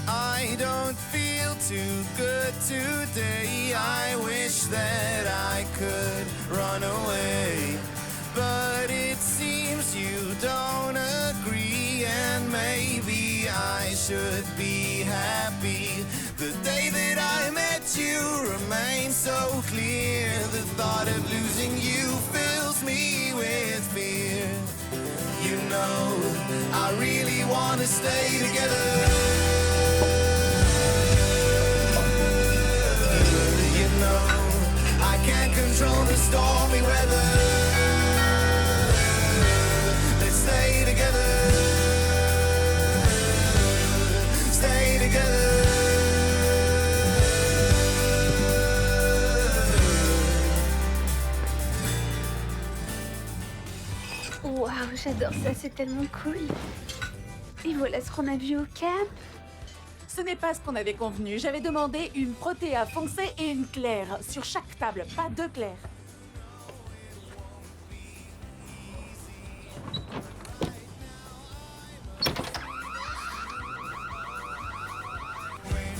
I don't feel too good today. I wish that I could run away, but it seems you don't agree, and maybe I should be happy. The day that I met you remains so clear. The thought of losing you fills me with fear. You know, I really want to stay together. I can't control the stormy weather. Let's stay together. Stay together. Waouh, j'adore ça, c'est tellement cool. Et voilà ce qu'on a vu au camp. Ce n'est pas ce qu'on avait convenu. J'avais demandé une protéa foncée et une claire. Sur chaque table, pas deux clairs.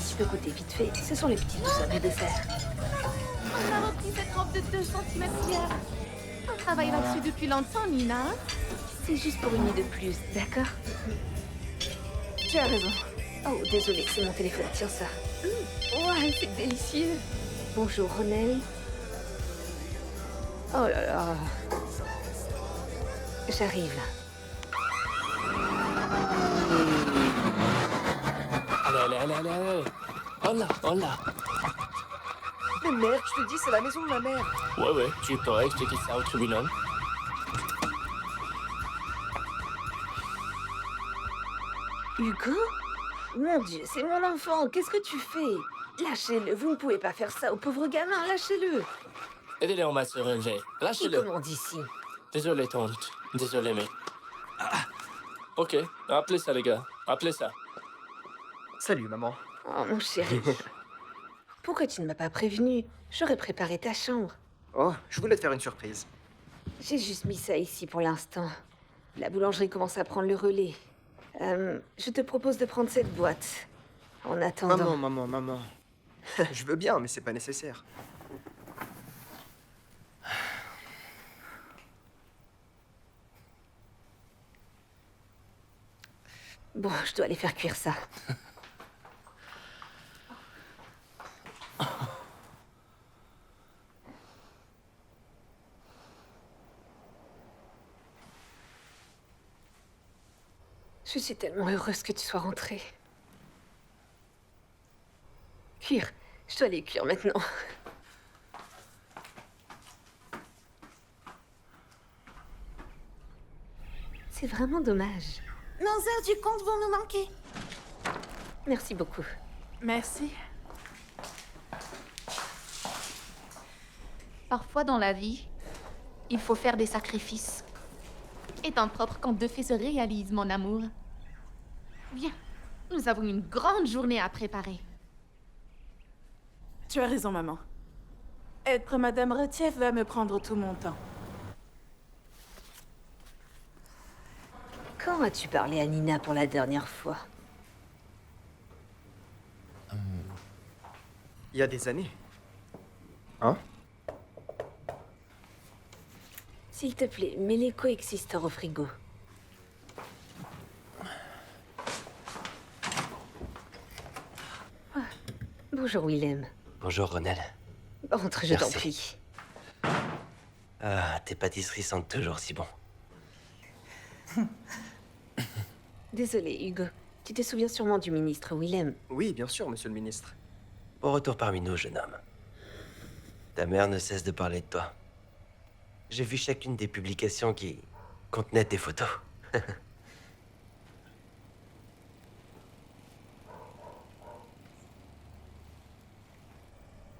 Tu peux goûter vite fait, ce sont les petits douceurs du dessert. On a repris cette robe de 2 cm hier. On travaille là-dessus depuis longtemps, Nina. C'est juste pour une nuit de plus, d'accord? Tu as raison. Oh, désolé, c'est mon téléphone, tiens ça. Ouais, c'est délicieux. Bonjour, Ronel. Oh là là. J'arrive. Allez. Hola. Mais merde, je te dis, c'est la maison de ma mère. Ouais, tu pourrais expliquer ça au tribunal. Hugo? Mon Dieu, c'est mon enfant, qu'est-ce que tu fais? Lâchez-le, vous ne pouvez pas faire ça au pauvre gamin, lâchez-le. Aidez-le en masse se relever. Il Lâchez-le. commande ici. Désolé, tante. Désolé, mais... Ok, appelez ça, les gars. Appelez ça. Salut, maman. Oh, mon chéri. Pourquoi tu ne m'as pas prévenu? J'aurais préparé ta chambre. Oh, je voulais te faire une surprise. J'ai juste mis ça ici pour l'instant. La boulangerie commence à prendre le relais. Je te propose de prendre cette boîte. En attendant... Maman. Je veux bien, mais c'est pas nécessaire. Bon, je dois aller faire cuire ça. Je suis tellement heureuse que tu sois rentrée. Cuire. Je dois aller cuire maintenant. C'est vraiment dommage. Nos heures du compte vont nous manquer. Merci beaucoup. Merci. Parfois dans la vie, il faut faire des sacrifices. Et temps propre quand deux faits se réalisent, mon amour. Bien, nous avons une grande journée à préparer. Tu as raison, maman. Être Madame Retief va me prendre tout mon temps. Quand as-tu parlé à Nina pour la dernière fois? Il y a des années. Hein? S'il te plaît, mets les coexisteurs au frigo. Ah, bonjour, Willem. Bonjour, Ronel. Entre, je t'en Merci. prie. Ah, tes pâtisseries sentent toujours si bon. Désolé, Hugo. Tu te souviens sûrement du ministre Willem. Oui, bien sûr, monsieur le ministre. Bon retour parmi nous, jeune homme. Ta mère ne cesse de parler de toi. J'ai vu chacune des publications qui contenaient tes photos.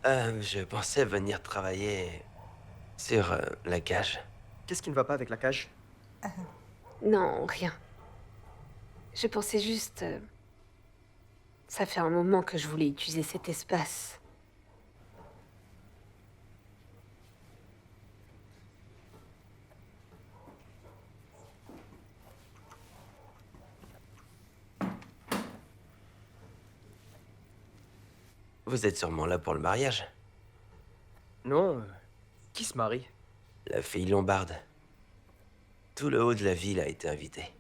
Je pensais venir travailler sur la cage. Qu'est-ce qui ne va pas avec la cage? Non, rien. Je pensais juste... Ça fait un moment que je voulais utiliser cet espace. Vous êtes sûrement là pour le mariage. Non, qui se marie? La fille lombarde. Tout le haut de la ville a été invité.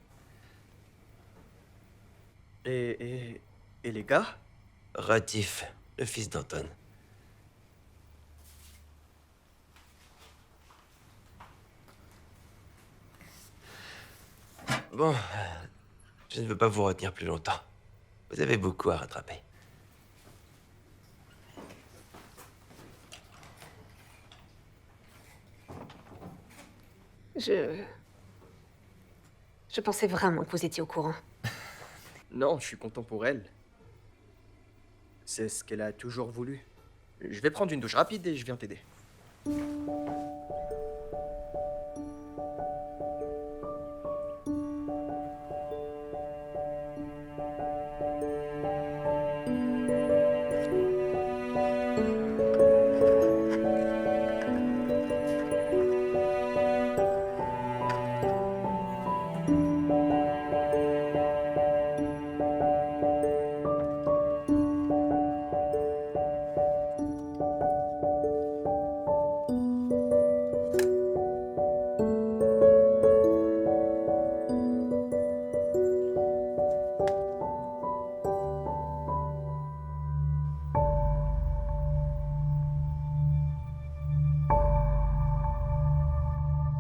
Et les gars? Ratif, le fils d'Anton. Bon, je ne veux pas vous retenir plus longtemps. Vous avez beaucoup à rattraper. Je pensais vraiment que vous étiez au courant. Non, je suis content pour elle. C'est ce qu'elle a toujours voulu. Je vais prendre une douche rapide et je viens t'aider.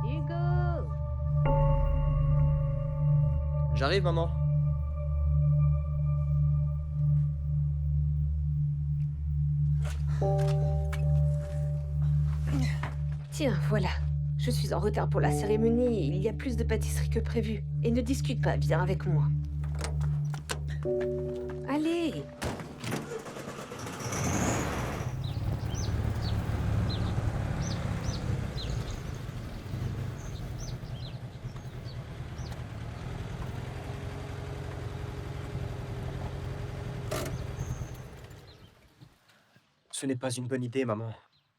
Hugo! J'arrive, maman. Tiens, voilà. Je suis en retard pour la cérémonie. Il y a plus de pâtisserie que prévu. Et ne discute pas, viens avec moi. Allez! Ce n'est pas une bonne idée, maman.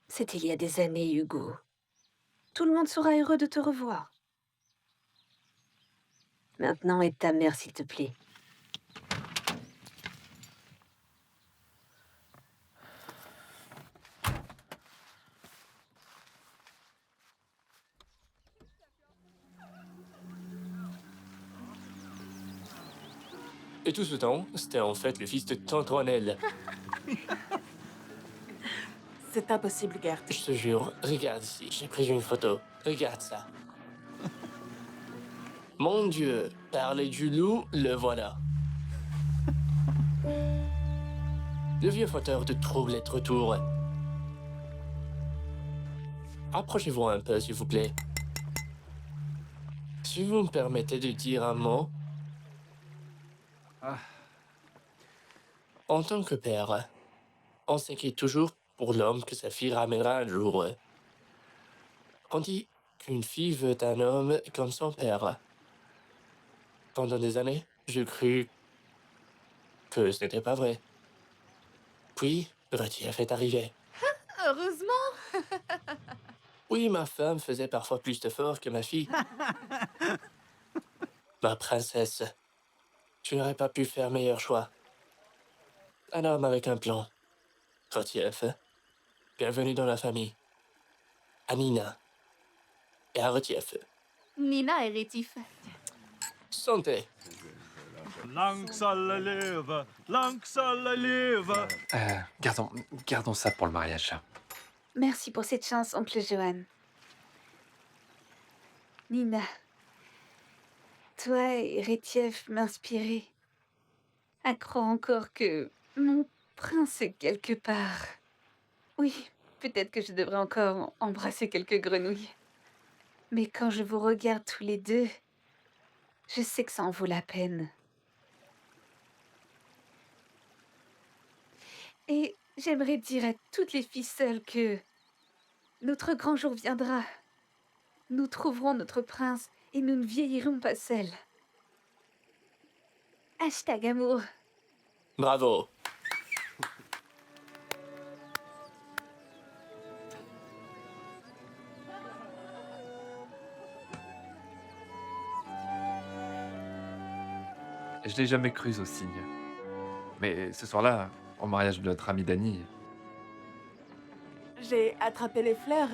C'était il y a des années, Hugo. Tout le monde sera heureux de te revoir. Maintenant, aide ta mère, s'il te plaît. Et tout ce temps, c'était en fait le fils de Tante Ronelle. C'est impossible, Gert. Je te jure, regarde ici, j'ai pris une photo. Regarde ça. Mon Dieu, parler du loup, le voilà. Le vieux fauteur de trouble est de retour. Approchez-vous un peu, s'il vous plaît. Si vous me permettez de dire un mot. En tant que père, on s'inquiète toujours pour l'homme que sa fille ramènera un jour. On dit qu'une fille veut un homme comme son père. Pendant des années, je crus que ce n'était pas vrai. Puis, Retief est arrivé. Heureusement. Oui, ma femme faisait parfois plus d'efforts que ma fille. Ma princesse, tu n'aurais pas pu faire meilleur choix. Un homme avec un plan. Retief, bienvenue dans la famille. À Nina. Et à Retief. Nina et Rétif. Santé. Lang skal leve, lang skal leve. Gardons ça pour le mariage. Merci pour cette chance, oncle Johan. Nina, toi et Retief m'inspirez à croire encore que mon prince est quelque part. Oui, peut-être que je devrais encore embrasser quelques grenouilles. Mais quand je vous regarde tous les deux, je sais que ça en vaut la peine. Et j'aimerais dire à toutes les filles seules que notre grand jour viendra. Nous trouverons notre prince et nous ne vieillirons pas seuls. Hashtag amour. Bravo. Je l'ai jamais cru au signe. Mais ce soir-là, au mariage de notre ami Dany, J'ai attrapé les fleurs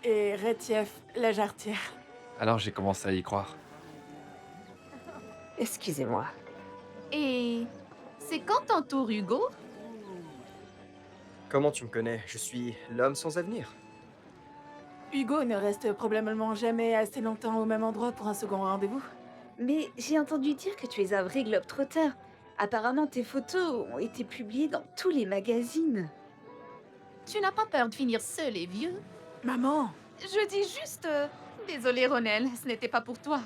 et Rétief la jarretière. alors j'ai commencé à y croire. Excusez-moi. Et c'est quand ton tour, Hugo? Comment tu me connais? Je suis l'homme sans avenir. Hugo ne reste probablement jamais assez longtemps au même endroit pour un second rendez-vous. Mais j'ai entendu dire que tu es un vrai globe-trotteur. Apparemment, tes photos ont été publiées dans tous les magazines. Tu n'as pas peur de finir seul et vieux? Maman, Je dis juste... Désolée, Ronel, ce n'était pas pour toi.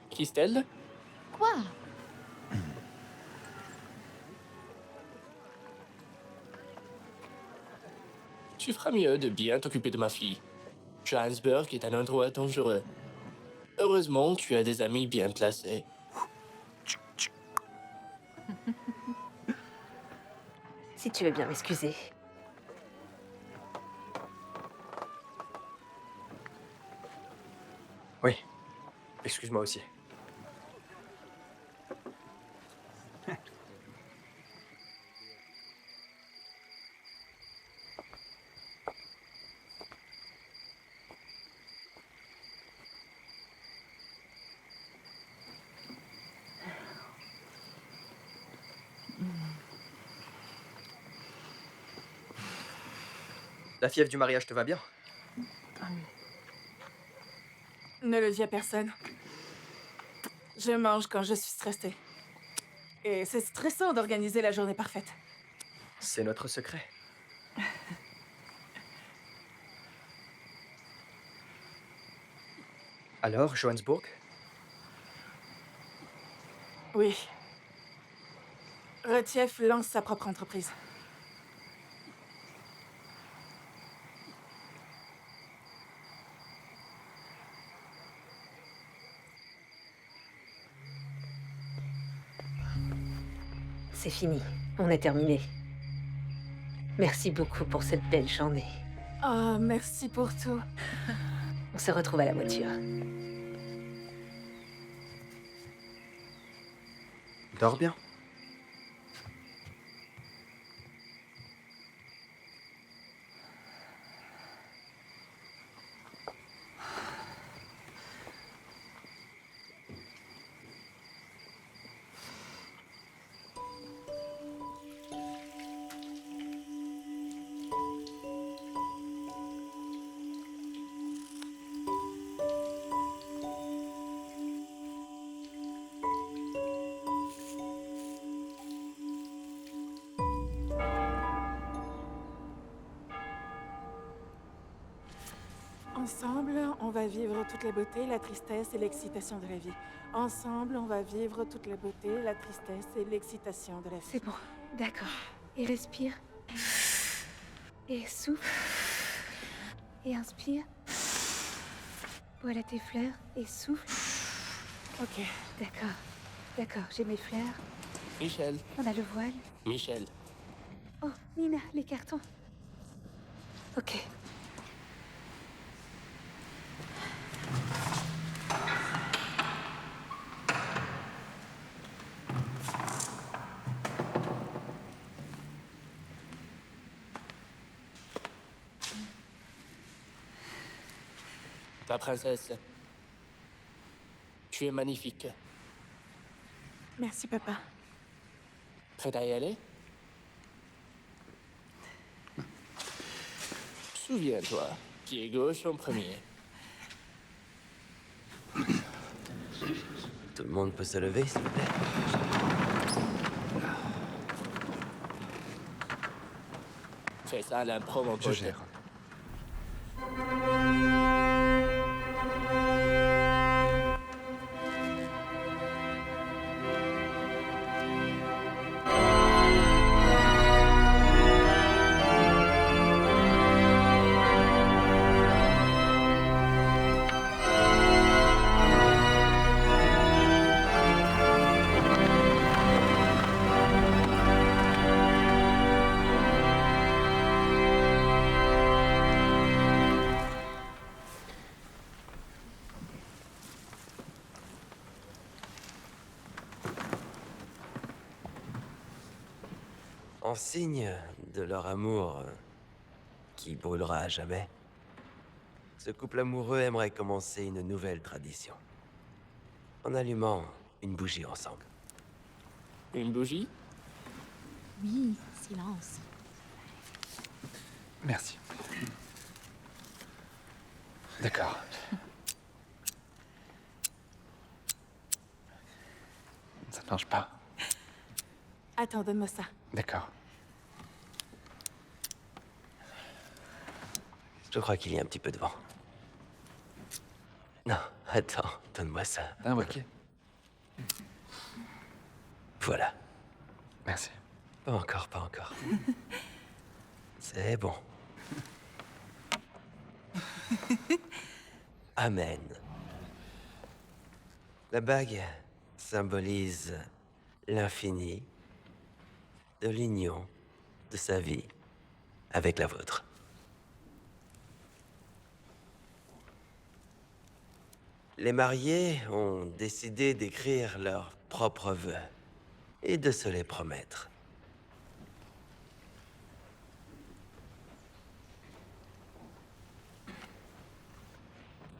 Christelle? Quoi? Tu feras mieux de bien t'occuper de ma fille. Johannesburg est un endroit dangereux. Heureusement, tu as des amis bien placés. Si tu veux bien m'excuser. Oui. Excuse-moi aussi. La fièvre du mariage te va bien? ne le dis à personne. Je mange quand je suis stressée. Et c'est stressant d'organiser la journée parfaite. C'est notre secret. Alors, Johannesburg? Oui. Retief lance sa propre entreprise. C'est fini. On est terminé. Merci beaucoup pour cette belle journée. Oh, merci pour tout. On se retrouve à la voiture. Dors bien. Ensemble, on va vivre toute la beauté, la tristesse et l'excitation de la vie. Ensemble, on va vivre toute la beauté, la tristesse et l'excitation de la vie. C'est bon. D'accord. Et respire. Et souffle. Et inspire. Voilà tes fleurs. Et souffle. Ok. D'accord. D'accord, j'ai mes fleurs. Michel. On a le voile. Michel. Oh, Nina, les cartons. Ok. Ma princesse, tu es magnifique. Merci, papa. Prête à y aller? Souviens-toi, pied gauche en premier. Tout le monde peut se lever, s'il vous plaît? Fais ça à l'impro, mon Je pote. gère. En signe de leur amour qui brûlera à jamais, ce couple amoureux aimerait commencer une nouvelle tradition. En allumant une bougie ensemble. Une bougie? Oui, silence. Merci. D'accord. Ça ne marche pas. Attends, donne-moi ça. D'accord. Je crois qu'il y a un petit peu de vent. Non, attends, donne-moi ça. Ah, ok. Voilà. Merci. Pas encore, pas encore. C'est bon. Amen. La bague symbolise l'infini de l'union de sa vie avec la vôtre. Les mariés ont décidé d'écrire leurs propres vœux et de se les promettre.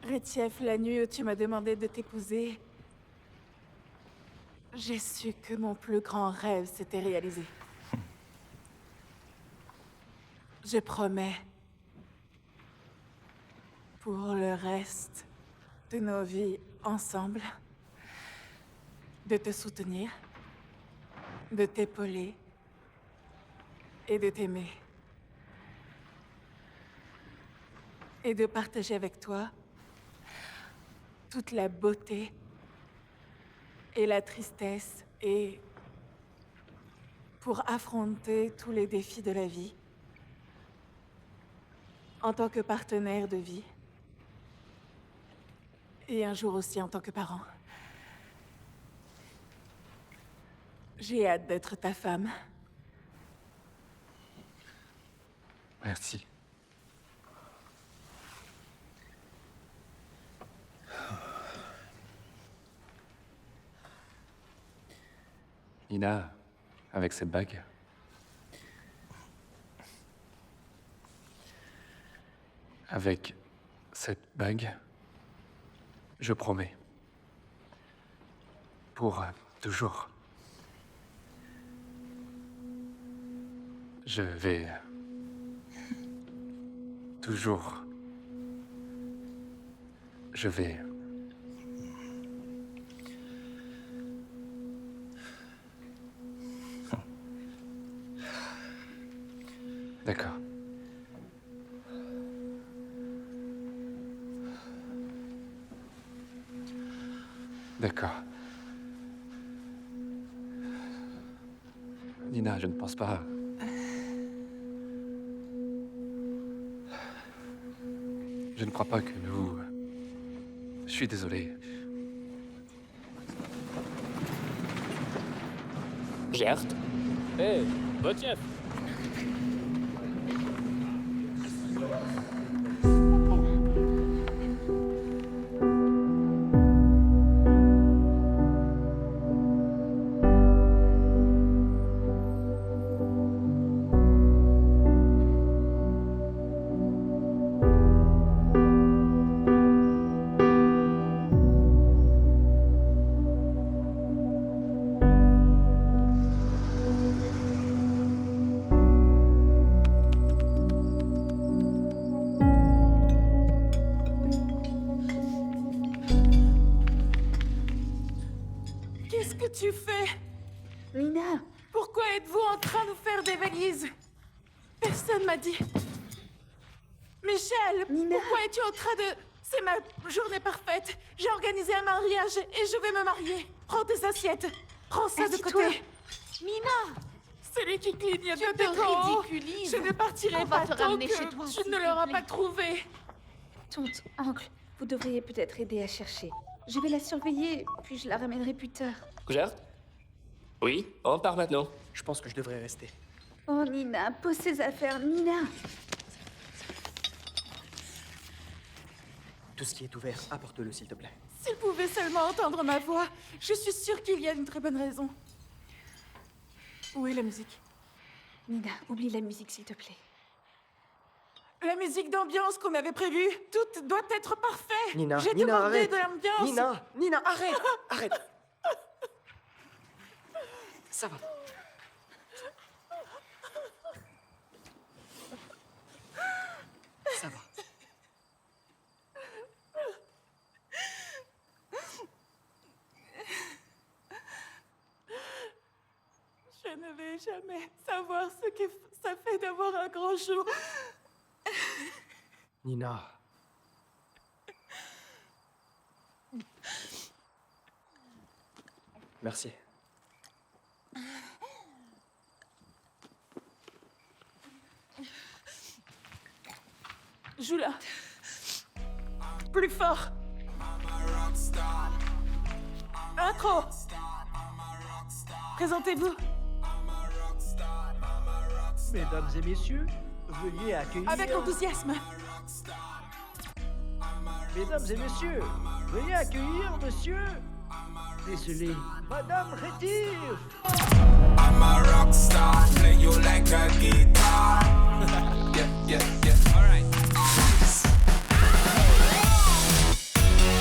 Retief, la nuit où tu m'as demandé de t'épouser, j'ai su que mon plus grand rêve s'était réalisé. Je promets, pour le reste de nos vies ensemble, de te soutenir, de t'épauler et de t'aimer. Et de partager avec toi toute la beauté et la tristesse et pour affronter tous les défis de la vie en tant que partenaire de vie et un jour aussi en tant que parent. J'ai hâte d'être ta femme. Merci. Nina, avec cette bague. Avec cette bague, je promets. Pour toujours. Je vais toujours. Je vais. D'accord. D'accord. Nina, je ne pense pas. Je ne crois pas que nous. Je suis désolé. Gert? Hé, Retief! Pourquoi êtes-vous en train de nous faire des valises? Personne m'a dit. Michel, Nina. pourquoi es-tu en train de... C'est ma journée parfaite. J'ai organisé un mariage et je vais me marier. Prends tes assiettes. Prends ça de Assieds-toi. côté. Mina, Celui qui clignote tu de te haut. ridiculises. Je ne partirai On va pas te tant ramener que chez toi, tu s'il ne te l'auras plaît. pas trouvé. Tonte, oncle, vous devriez peut-être aider à chercher. Je vais la surveiller, puis je la ramènerai plus tard. Gerd? Oui, on part maintenant. Je pense que je devrais rester. Oh, Nina, pose ses affaires, Nina. Tout ce qui est ouvert, apporte-le s'il te plaît. S'il pouvait seulement entendre ma voix, je suis sûre qu'il y a une très bonne raison. Où est la musique? Nina, oublie la musique, s'il te plaît. La musique d'ambiance qu'on avait prévue, tout doit être parfait. Nina, J'ai Nina, demandé arrête. de l'ambiance. Nina, arrête. Arrête. Ça va. Ça va. Je ne vais jamais savoir ce que ça fait d'avoir un grand jour. Nina. Merci. Joue là. Plus fort. Intro. Présentez-vous. Mesdames et messieurs, veuillez accueillir... Avec enthousiasme. Mesdames et messieurs, veuillez accueillir monsieur... Désolé, Madame Rétif. I'm a rock star, play you like a guitar. yeah. Alright.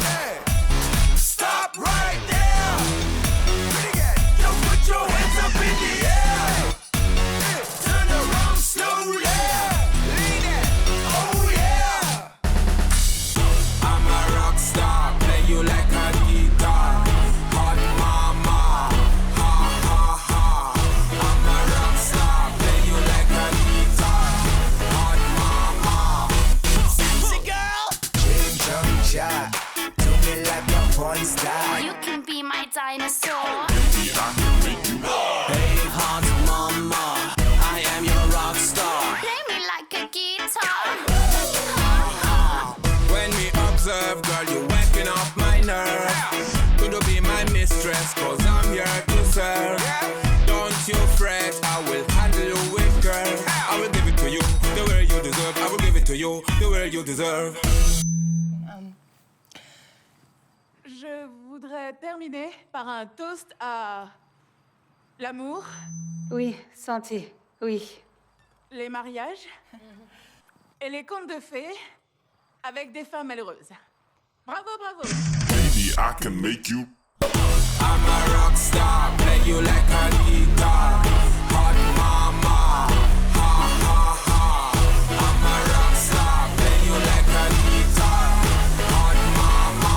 Hey, stop right there. Pretty good. Yo, put your hands up in the air. Turn around slowly. Lean it. Oh yeah. I'm a rock star, play you like a guitar. Hot mama, ha ha ha. I'm a rock star, play you like a guitar. Hot mama, sexy girl. Jim jump shot, do me like a porn star. You can be my dinosaur. Hey hot mama, I am your rock star. Play me like a guitar. When we observe, girl, you're waking up my nerve. Could you be my mistress, cause I'm here to serve. Don't you fret, I will handle you with girl. I will give it to you, the way you deserve. I will give it to you, the way you deserve. Je voudrais terminer par un toast à l'amour, Oui, santé, oui. les mariages et les contes de fées avec des femmes malheureuses. Bravo, bravo. Baby, I can make you. I'm a rock star, play you like a guitar. Hot mama, ha ha ha. I'm a rock star, play you like a guitar. Hot mama,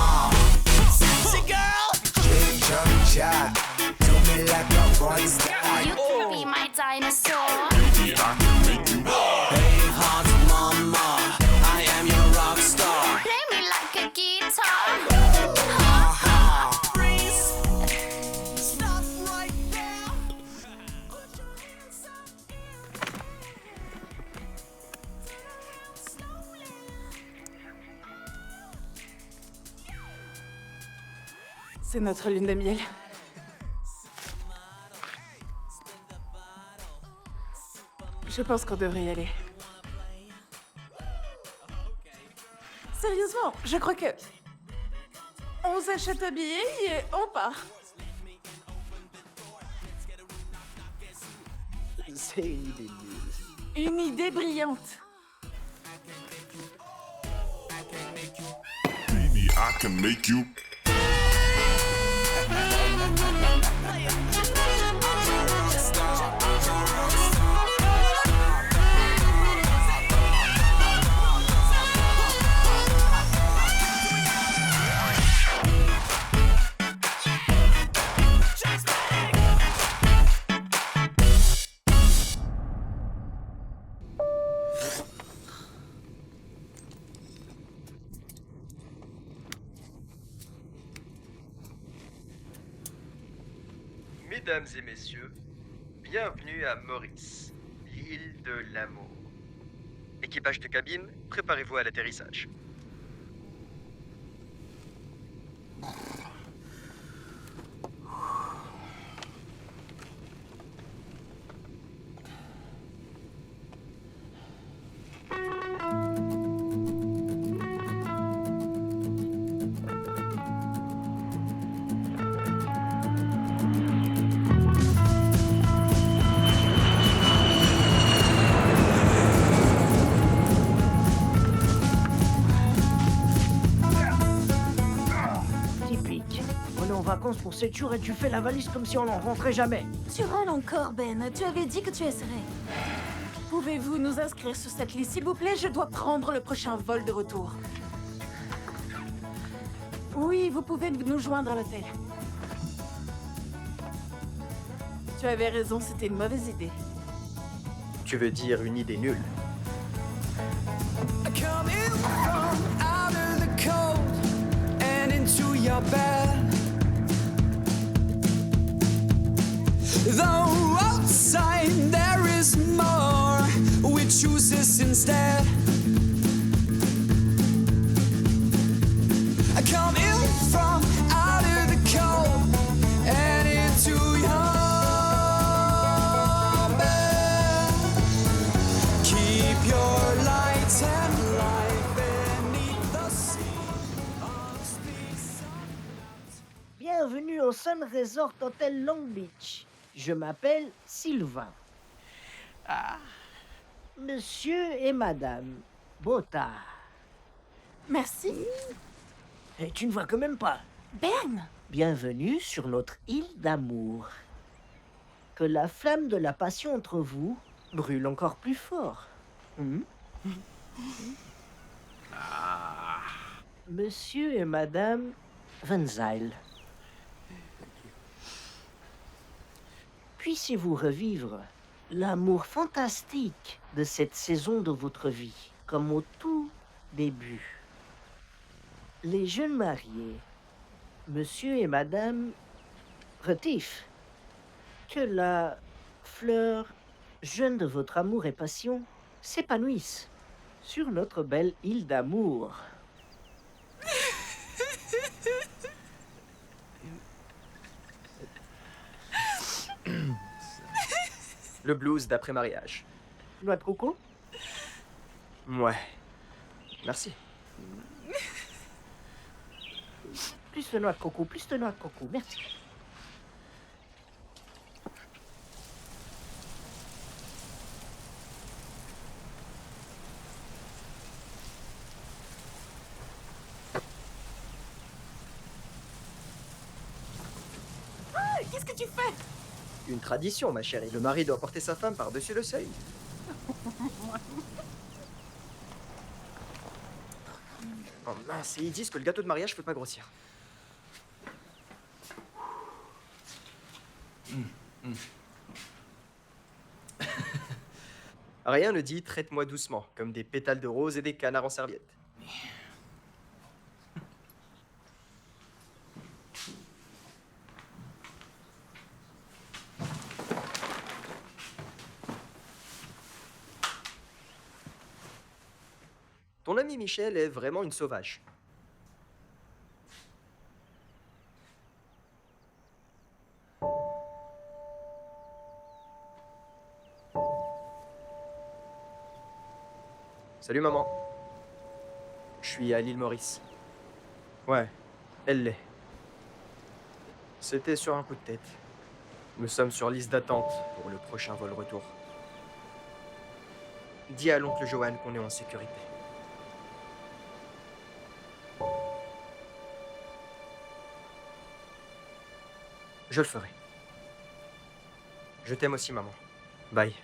sexy girl. Jim jump shot, do me like a porn star. You can be my dinosaur. Baby, I can make you. Hey hot mama, I am your rock star. Play me like a guitar. Freeze. Stop right there. Put your hands up. C'est notre lune de miel. Je pense qu'on devrait y aller. Sérieusement, je crois que... On s'achète un billet et on part. C'est une idée nulle. Une idée brillante. Baby, I can make you. Mesdames et messieurs, bienvenue à Maurice, l'île de l'amour. Équipage de cabine, préparez-vous à l'atterrissage. Typique. On est en vacances pour 7 jours et tu fais la valise comme si on n'en rentrait jamais. Tu râles encore, Ben. Tu avais dit que tu essaierais. Pouvez-vous nous inscrire sur cette liste, s'il vous plaît? Je dois prendre le prochain vol de retour. Oui, vous pouvez nous joindre à l'hôtel. Tu avais raison, c'était une mauvaise idée. Tu veux dire une idée nulle? Coming from out of the cold and into your bed. Though outside there is more, we choose this instead. Coming from out of the cold and into your bed. Keep your lights and life beneath the sea. Bienvenue au Sun Resort Hotel Long Beach. Je m'appelle Sylvain. Monsieur et Madame Bota. Merci. Et tu ne vois quand même pas. Ben! Bienvenue sur notre île d'amour. Que la flamme de la passion entre vous brûle encore plus fort. Hmm? Monsieur et Madame Van Zyl. Puissiez-vous revivre l'amour fantastique de cette saison de votre vie, comme au tout début. Les jeunes mariés, Monsieur et Madame Retif, que la fleur jeune de votre amour et passion s'épanouisse sur notre belle île d'amour. Le blues d'après-mariage. Noix de coco? Ouais. Merci. Plus de noix de coco, plus de noix de coco, merci. Qu'est-ce que tu fais? Une tradition, ma chérie. Le mari doit porter sa femme par-dessus le seuil. Oh mince, et ils disent que le gâteau de mariage peut pas grossir. Rien ne dit traite-moi doucement, comme des pétales de rose et des canards en serviette. Ton ami Michel est vraiment une sauvage. Salut maman. Je suis à l'île Maurice. Ouais, elle l'est. C'était sur un coup de tête. Nous sommes sur liste d'attente pour le prochain vol retour. Dis à l'oncle Johan qu'on est en sécurité. Je le ferai. Je t'aime aussi, maman. Bye.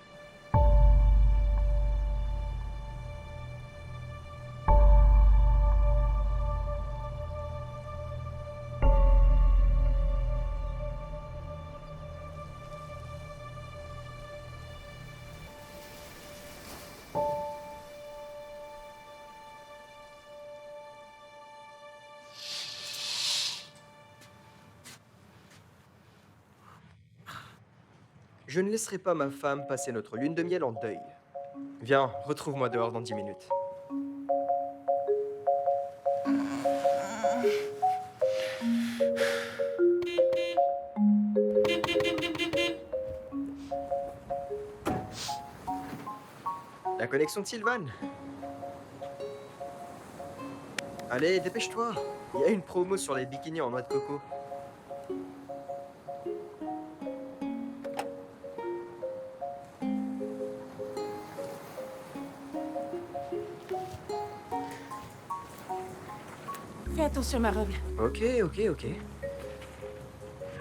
Je ne laisserai pas ma femme passer notre lune de miel en deuil. Viens, retrouve-moi dehors dans 10 minutes. La connexion de Sylvane. Allez, dépêche-toi. Il y a une promo sur les bikinis en noix de coco. Fais attention, ma robe. Ok.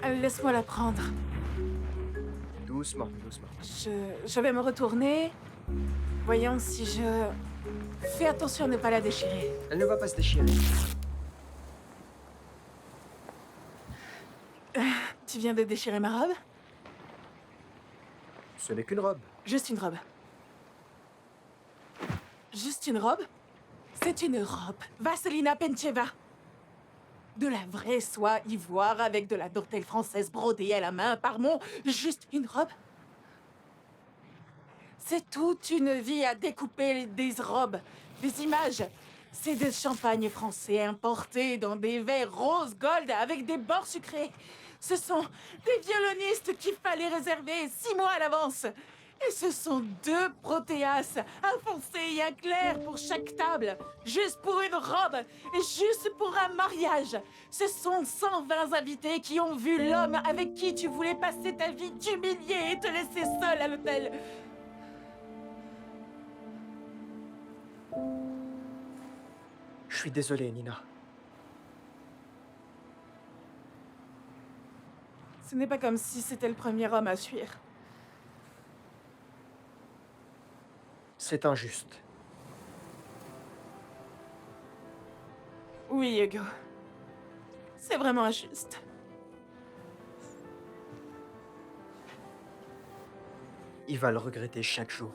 Laisse-moi la prendre. Doucement. Je vais me retourner. Voyons si je... Fais attention à ne pas la déchirer. Elle ne va pas se déchirer. Tu viens de déchirer ma robe? Ce n'est qu'une robe. Juste une robe. Juste une robe? C'est une robe. Vaselina Pencheva. De la vraie soie ivoire avec de la dentelle française brodée à la main par mon... Juste une robe? C'est toute une vie à découper des robes, des images. C'est des champagnes français importés dans des verres rose gold avec des bords sucrés. Ce sont des violonistes qu'il fallait réserver 6 mois à l'avance. Et ce sont 2 protéas, un foncé et un clair pour chaque table. Juste pour une robe et juste pour un mariage. Ce sont 120 invités qui ont vu l'homme avec qui tu voulais passer ta vie t'humilier et te laisser seul à l'hôtel. Je suis désolé, Nina. Ce n'est pas comme si c'était le premier homme à fuir. C'est injuste. Oui, Hugo. C'est vraiment injuste. Il va le regretter chaque jour.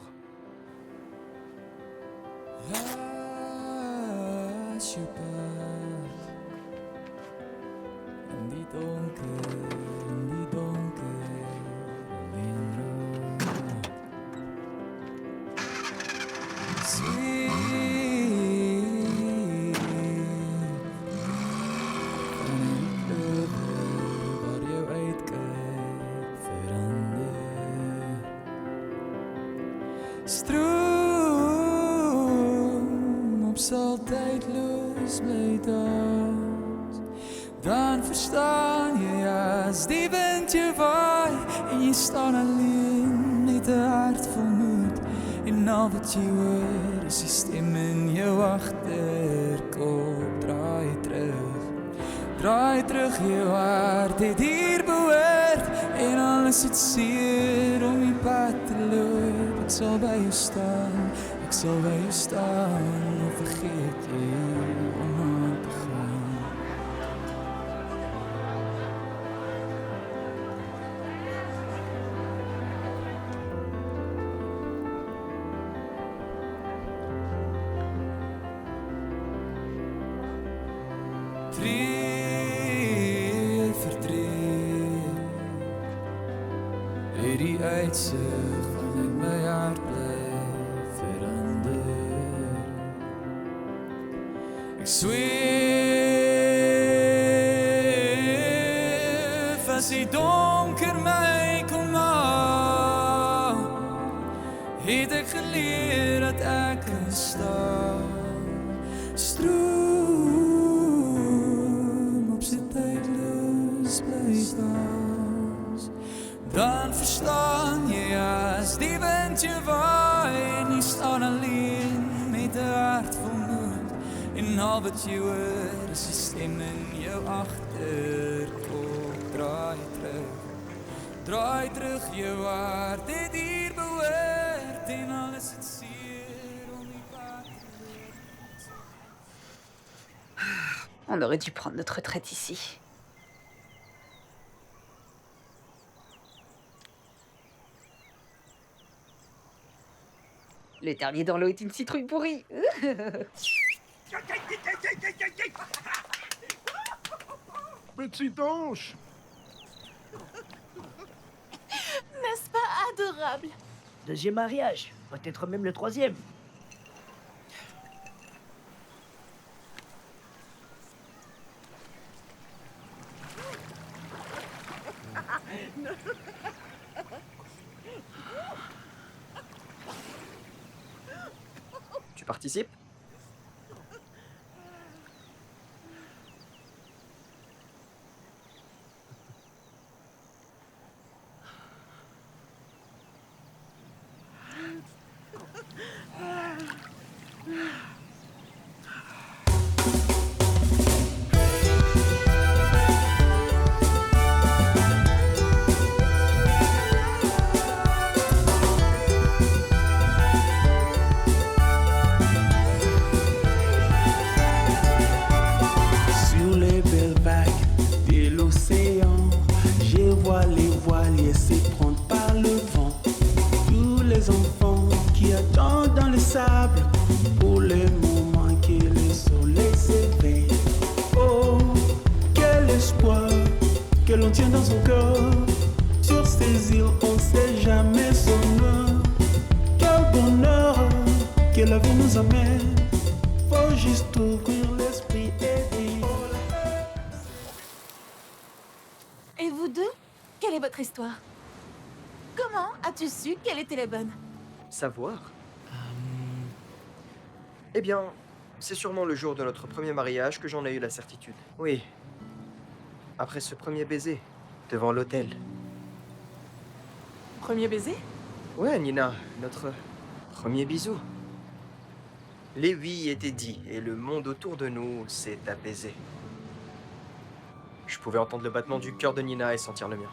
Stroom op zal tijdloos blijft uit. Dan verstaan je als die wind je waait. En je staat alleen met de hart vol moed. En al wat je hoort is die stem in je achterkop. Draai terug je hart dit hier behoort. En alles het zeer om je pad te lopen. Ik zal bij je staan, ik zal bij je staan. Of vergeet je om aan te gaan. Tree voor tree. Die uitzicht van ik mijn hart blijf veranderen. Ik zweef als die donker mij komt na. Heeft ik geleerd dat ik kan staan. Stroom op zijn tijdloos blijft uit. Dan verstaan je als die wind je waait. En je staat alleen met de hart vol moed. En al wat je hoort is je stem in je achterkop. Draai terug je waar dit hier behoort. En alles het zeer om je pad. On aurait dû prendre notre retraite ici. Le dernier dans l'eau est une citrouille pourrie. Petit ange! N'est-ce pas adorable? Deuxième mariage, peut-être même le troisième. Tu participes? Sur les belles vagues de l'océan, je vois les voiliers se prendre par le vent. Tous les enfants qui attendent dans le sable pour le moment que le soleil s'éveille. Oh, quel espoir que l'on tient dans son cœur. Sur ces îles, on ne sait jamais son heure. Quel bonheur que la vie nous amène. Faut juste ouvrir l'esprit et dire. Et vous deux? Quelle est votre histoire? Comment as-tu su qu'elle était la bonne? Savoir? Eh bien, c'est sûrement le jour de notre premier mariage que j'en ai eu la certitude. Oui. Après ce premier baiser, devant l'hôtel. Premier baiser? Ouais, Nina, notre premier bisou. Les oui étaient dits et le monde autour de nous s'est apaisé. Je pouvais entendre le battement du cœur de Nina et sentir le mien.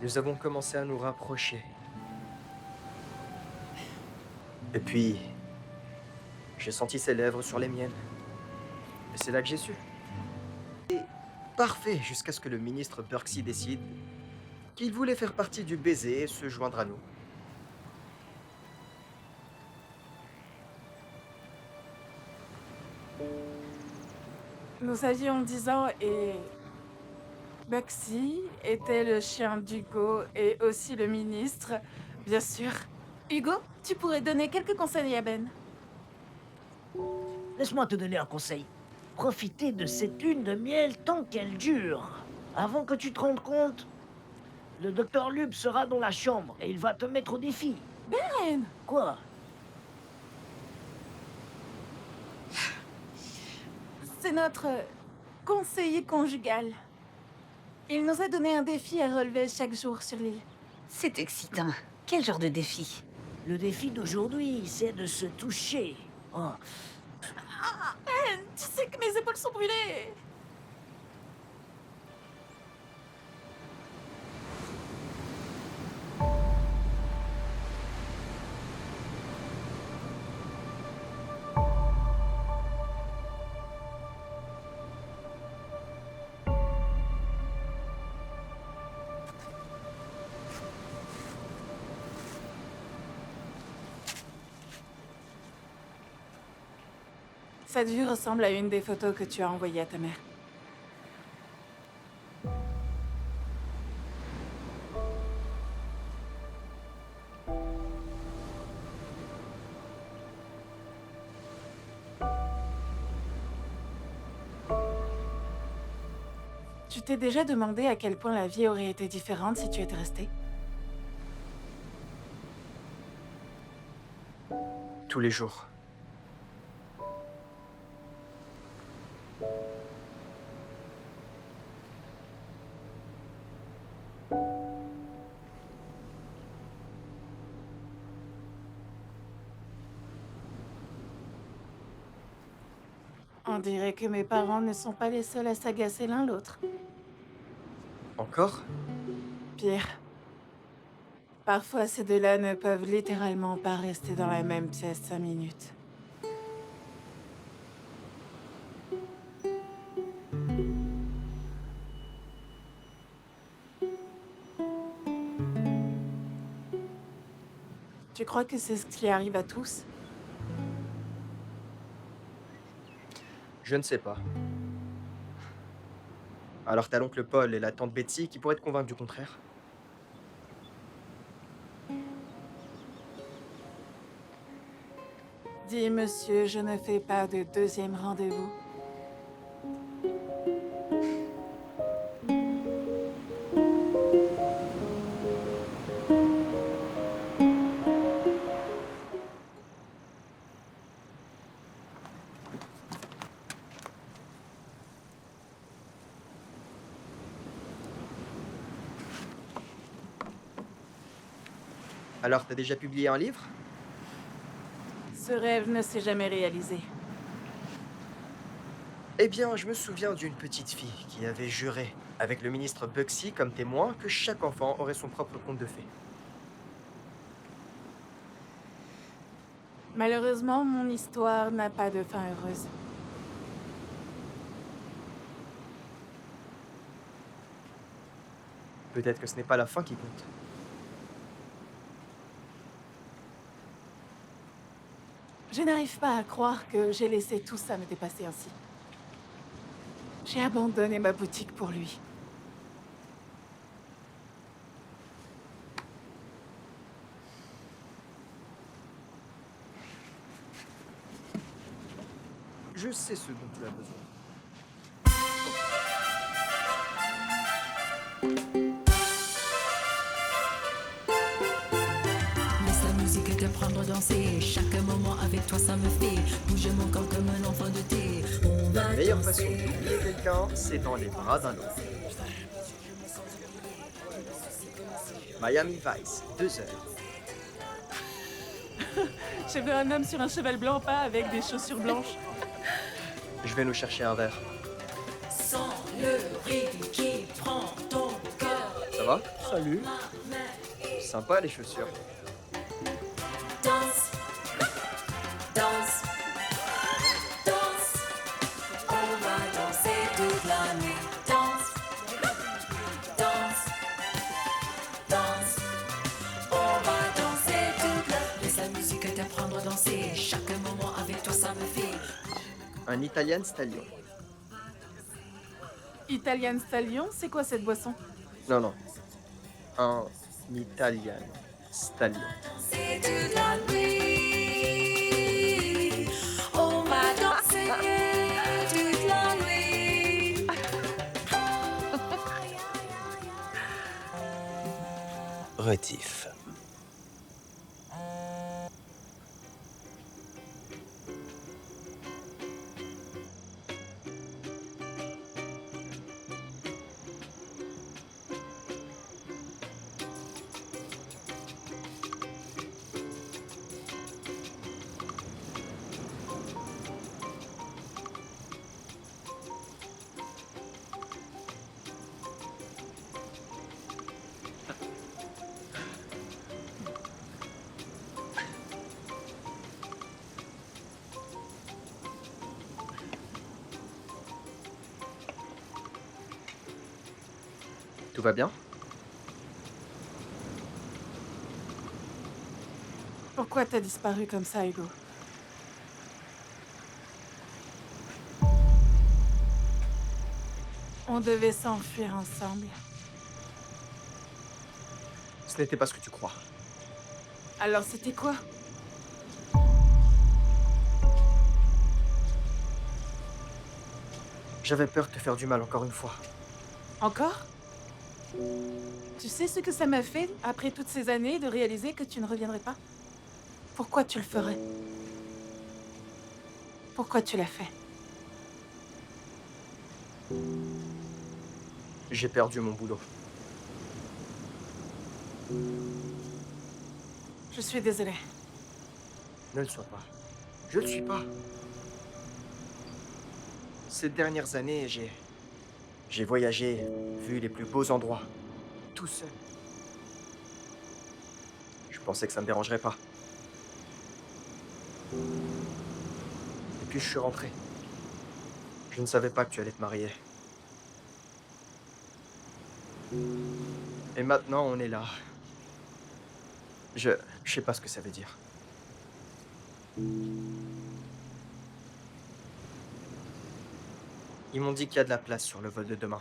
Nous avons commencé à nous rapprocher. Et puis, j'ai senti ses lèvres sur les miennes. Et c'est là que j'ai su. Et parfait, jusqu'à ce que le ministre Birksey décide qu'il voulait faire partie du baiser et se joindre à nous. Nous avions 10 ans et... Bugsy était le chien d'Hugo et aussi le ministre, bien sûr. Hugo, tu pourrais donner quelques conseils à Ben. Laisse-moi te donner un conseil. Profitez de cette lune de miel tant qu'elle dure. Avant que tu te rendes compte, le docteur Lub sera dans la chambre et il va te mettre au défi. Ben! Quoi? C'est notre conseiller conjugal. Il nous a donné un défi à relever chaque jour sur l'île. C'est excitant. Quel genre de défi? Le défi d'aujourd'hui, c'est de se toucher. Oh. Ben, tu sais que mes épaules sont brûlées. Cette vue ressemble à une des photos que tu as envoyées à ta mère. Tu t'es déjà demandé à quel point la vie aurait été différente si tu étais resté? Tous les jours. On dirait que mes parents ne sont pas les seuls à s'agacer l'un l'autre. Encore? Pire. Parfois, ces deux-là ne peuvent littéralement pas rester dans la même pièce 5 minutes. Tu crois que c'est ce qui arrive à tous? Je ne sais pas. Alors t'as l'oncle Paul et la tante Betsy qui pourraient te convaincre du contraire. Dis, monsieur, je ne fais pas de deuxième rendez-vous. Alors, t'as déjà publié un livre? Ce rêve ne s'est jamais réalisé. Eh bien, je me souviens d'une petite fille qui avait juré, avec le ministre Bugsy comme témoin, que chaque enfant aurait son propre conte de fées. Malheureusement, mon histoire n'a pas de fin heureuse. Peut-être que ce n'est pas la fin qui compte. Je n'arrive pas à croire que j'ai laissé tout ça me dépasser ainsi. J'ai abandonné ma boutique pour lui. Je sais ce dont tu as besoin. Laisse la musique te prendre à danser. Chaque moment avec toi, ça me fait bouger mon corps comme un enfant de thé. On La va meilleure façon danser. d'oublier quelqu'un, c'est dans les bras d'un autre. Miami Vice, 2 heures. J'ai vu un homme sur un cheval blanc, pas avec des chaussures blanches. Je vais nous chercher un verre. Sans le rythme qui prend ton cœur. Ça va? Salut. Sympa les chaussures. Danse, danse, danse. On va danser toute la nuit. Danse, danse, danse. On va danser toute la nuit. Laisse la musique te prendre à danser. Chaque moment avec toi, ça me fait. Un Italian Stallion. Italian Stallion, c'est quoi cette boisson? Non, non. Un Italian Stallion. C'est toute la nuit. On va danser toute la nuit. Retif. Tout va bien? Pourquoi t'as disparu comme ça, Hugo? On devait s'enfuir ensemble. Ce n'était pas ce que tu crois. Alors c'était quoi? J'avais peur de te faire du mal encore une fois. Encore? Tu sais ce que ça m'a fait, après toutes ces années, de réaliser que tu ne reviendrais pas? Pourquoi tu le ferais? Pourquoi tu l'as fait? J'ai perdu mon boulot. Je suis désolée. Ne le sois pas. Je le suis pas. Ces dernières années, j'ai voyagé, vu les plus beaux endroits, tout seul. Je pensais que ça me dérangerait pas. Et puis je suis rentré. Je ne savais pas que tu allais te marier. Et maintenant, on est là. Je sais pas ce que ça veut dire. Ils m'ont dit qu'il y a de la place sur le vol de demain.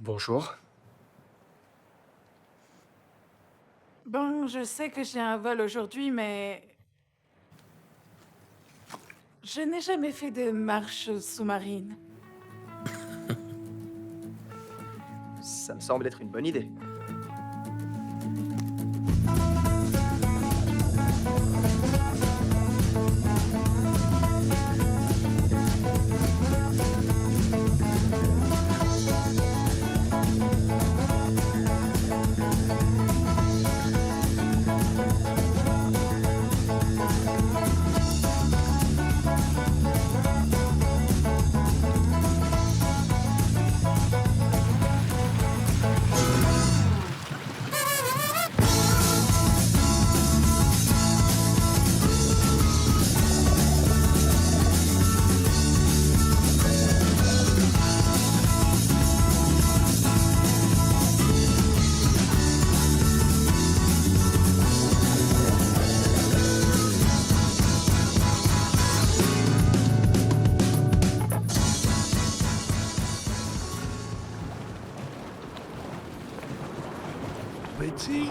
Bonjour. Bon, je sais que j'ai un vol aujourd'hui, mais... Je n'ai jamais fait de marche sous-marine. Ça me semble être une bonne idée. Betty?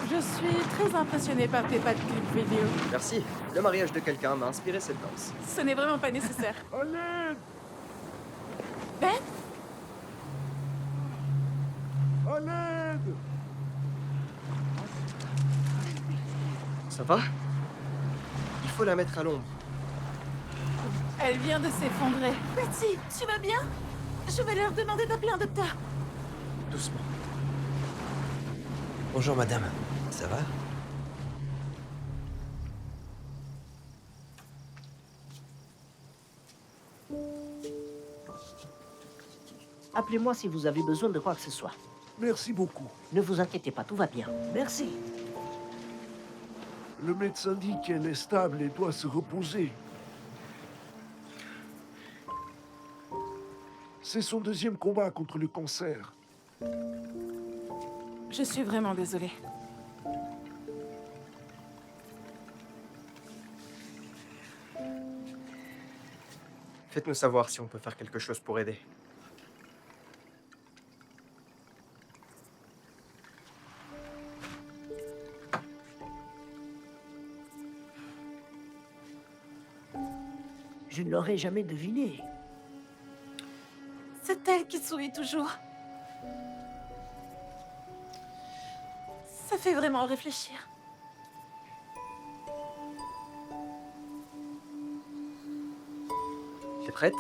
Je suis très impressionnée par tes pas de clip vidéo. Merci. Le mariage de quelqu'un m'a inspiré cette danse. Ce n'est vraiment pas nécessaire. À Ben? À l'aide! Ça va? Il faut la mettre à l'ombre. Elle vient de s'effondrer. Betty, tu vas bien? Je vais leur demander d'appeler un docteur. Doucement. Bonjour madame, ça va? Appelez-moi si vous avez besoin de quoi que ce soit. Merci beaucoup. Ne vous inquiétez pas, tout va bien. Merci. Le médecin dit qu'elle est stable et doit se reposer. C'est son deuxième combat contre le cancer. Je suis vraiment désolée. Faites-nous savoir si on peut faire quelque chose pour aider. Je ne l'aurais jamais deviné. C'est elle qui sourit toujours. Ça fait vraiment réfléchir. T'es prête?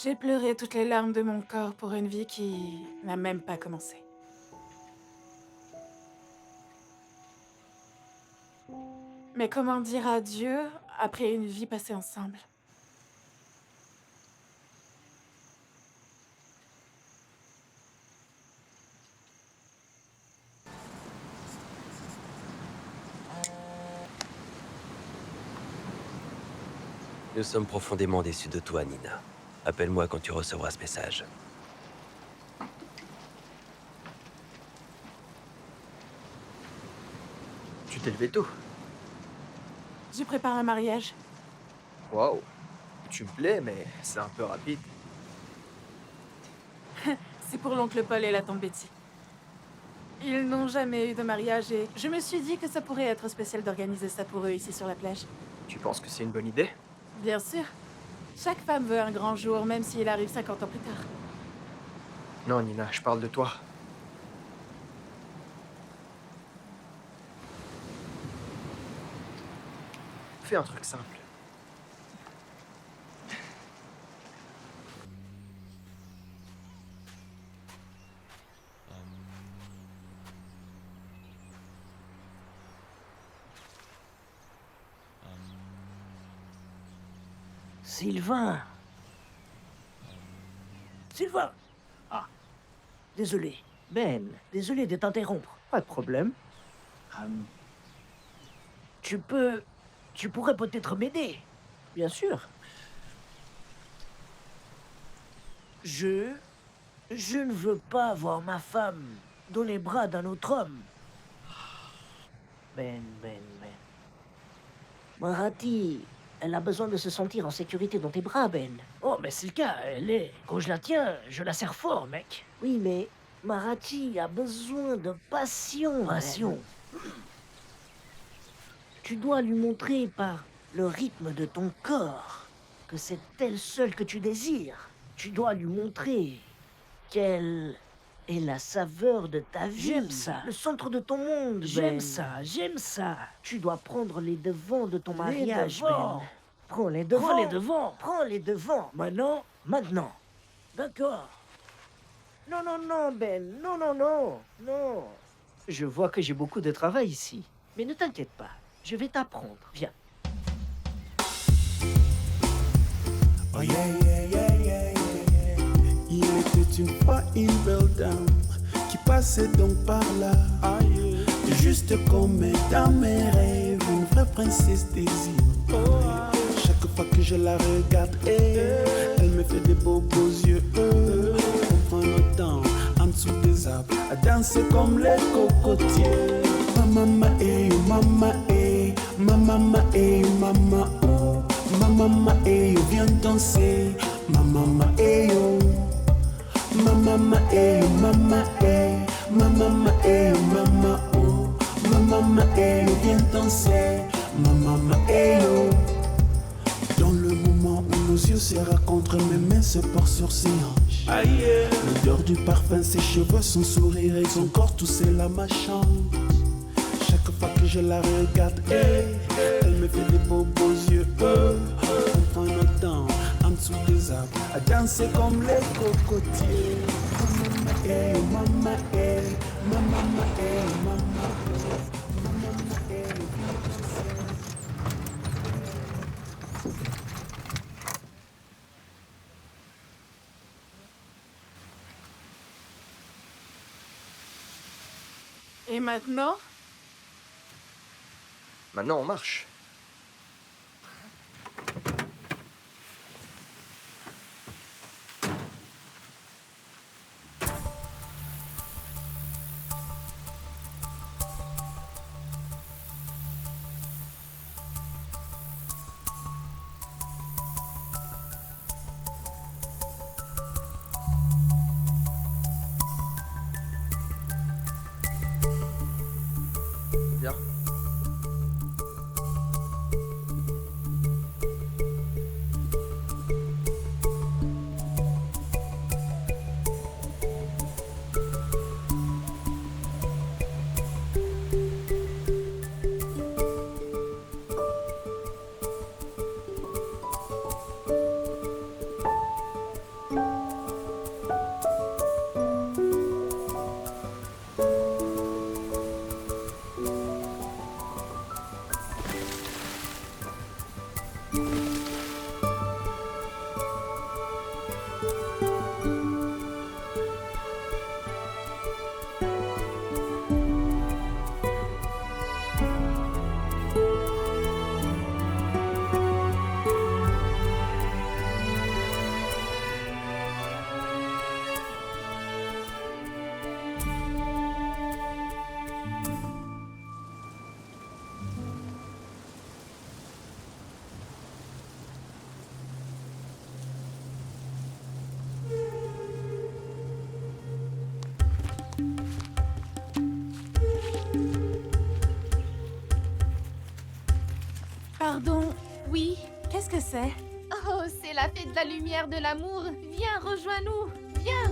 J'ai pleuré toutes les larmes de mon corps pour une vie qui n'a même pas commencé. Mais comment dire adieu après une vie passée ensemble? Nous sommes profondément déçus de toi, Nina. Appelle-moi quand tu recevras ce message. Tu t'es levé tôt. Je prépare un mariage. Waouh. Tu me plais, mais c'est un peu rapide. C'est pour l'oncle Paul et la tante Betty. Ils n'ont jamais eu de mariage et je me suis dit que ça pourrait être spécial d'organiser ça pour eux ici sur la plage. Tu penses que c'est une bonne idée? Bien sûr. Chaque femme veut un grand jour, même s'il arrive 50 ans plus tard. Non, Nina, je parle de toi. Fais un truc simple. Sylvain. Sylvain. Ah. Désolé. Ben, désolé de t'interrompre. Pas de problème. Tu pourrais peut-être m'aider. Bien sûr. Je ne veux pas voir ma femme dans les bras d'un autre homme. Ben. Marati, elle a besoin de se sentir en sécurité dans tes bras, Ben. Oh, mais c'est le cas, elle est. Quand je la tiens, je la serre fort, mec. Oui, mais Marati a besoin de passion. Passion. Tu dois lui montrer par le rythme de ton corps que c'est elle seule que tu désires. Tu dois lui montrer qu'elle est la saveur de ta vie. J'aime ça. Le centre de ton monde, Ben. J'aime ça. Tu dois prendre les devants de ton mariage, Ben. Prends les devants. Prends les devants. Maintenant. D'accord. Non, Ben. Non. Je vois que j'ai beaucoup de travail ici. Mais ne t'inquiète pas. Je vais t'apprendre. Viens. Oh yeah. Il était une fois une belle dame qui passait donc par là. Juste comme dans mes rêves, une vraie princesse des îles. Chaque fois que je la regarde, elle me fait des beaux yeux. On prend le temps en dessous des arbres à danser comme les cocotiers. Mama mama oh. Mama viens danser. Mama oh. Mama oh. Mama viens danser. Mama oh. Dans le moment où nos yeux se rencontrent, mes mains se portent sur ses hanches. L'odeur du parfum, ses cheveux, son sourire et son corps, tout cela m'enchante. Chaque fois que je la regarde, elle me fait des beaux yeux. On prend notre temps en dessous des arbres à danser comme les cocotiers. Mama. Et maintenant? Maintenant, on marche. Viens. Pardon, Oui. qu'est-ce que c'est? Oh, c'est la fête de la lumière de l'amour. Viens, rejoins-nous. Viens.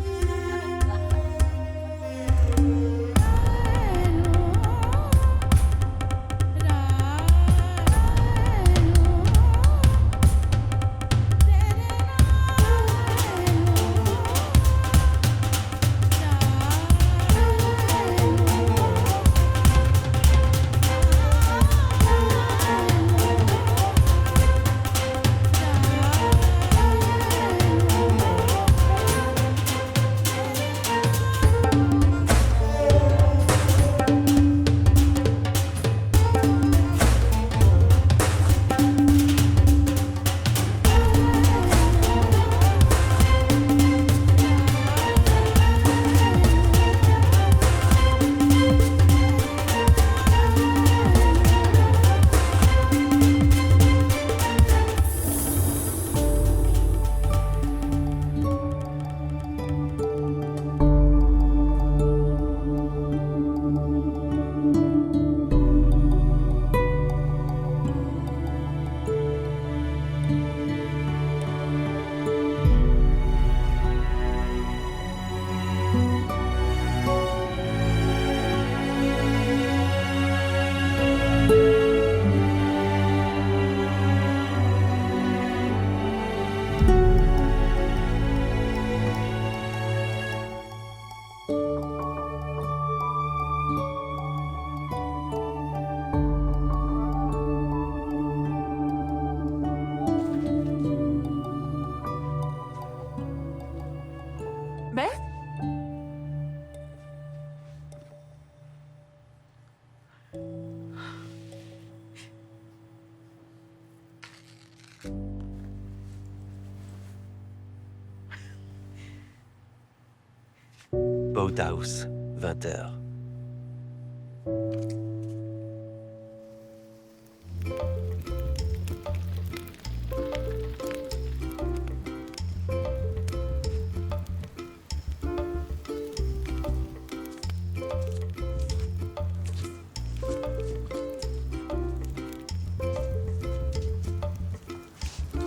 Boathouse, 20h.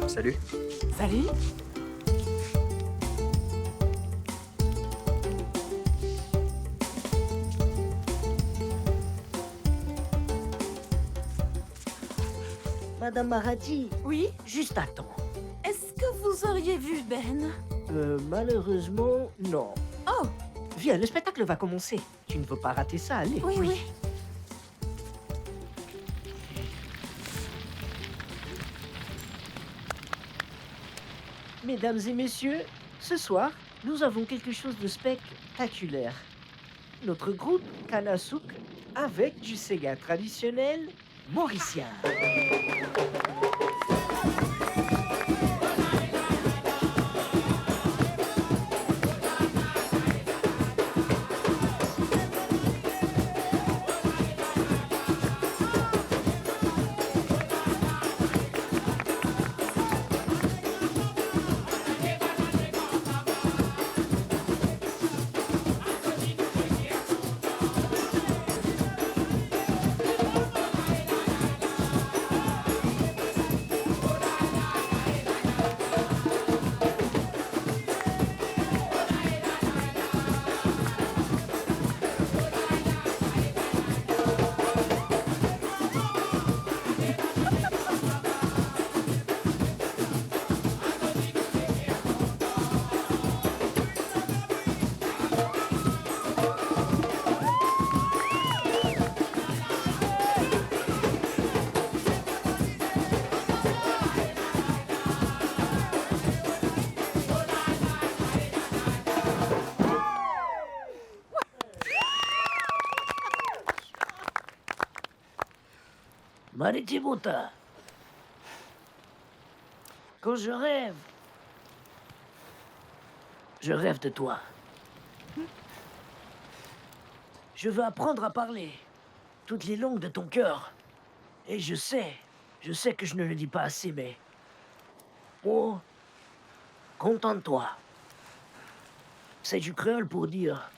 Salut. Salut. Madame Maradi. Oui? Juste attends. Est-ce que vous auriez vu Ben? Malheureusement, non. Oh! Viens, le spectacle va commencer. Tu ne veux pas rater ça, allez. Oui, oui. Mesdames et messieurs, ce soir, nous avons quelque chose de spectaculaire. Notre groupe Kanasouk avec du Sega traditionnel mauricien. Maritibouta. Quand je rêve de toi. Je veux apprendre à parler toutes les langues de ton cœur. Et je sais que je ne le dis pas assez, mais... Oh, contente-toi. C'est du créole pour dire...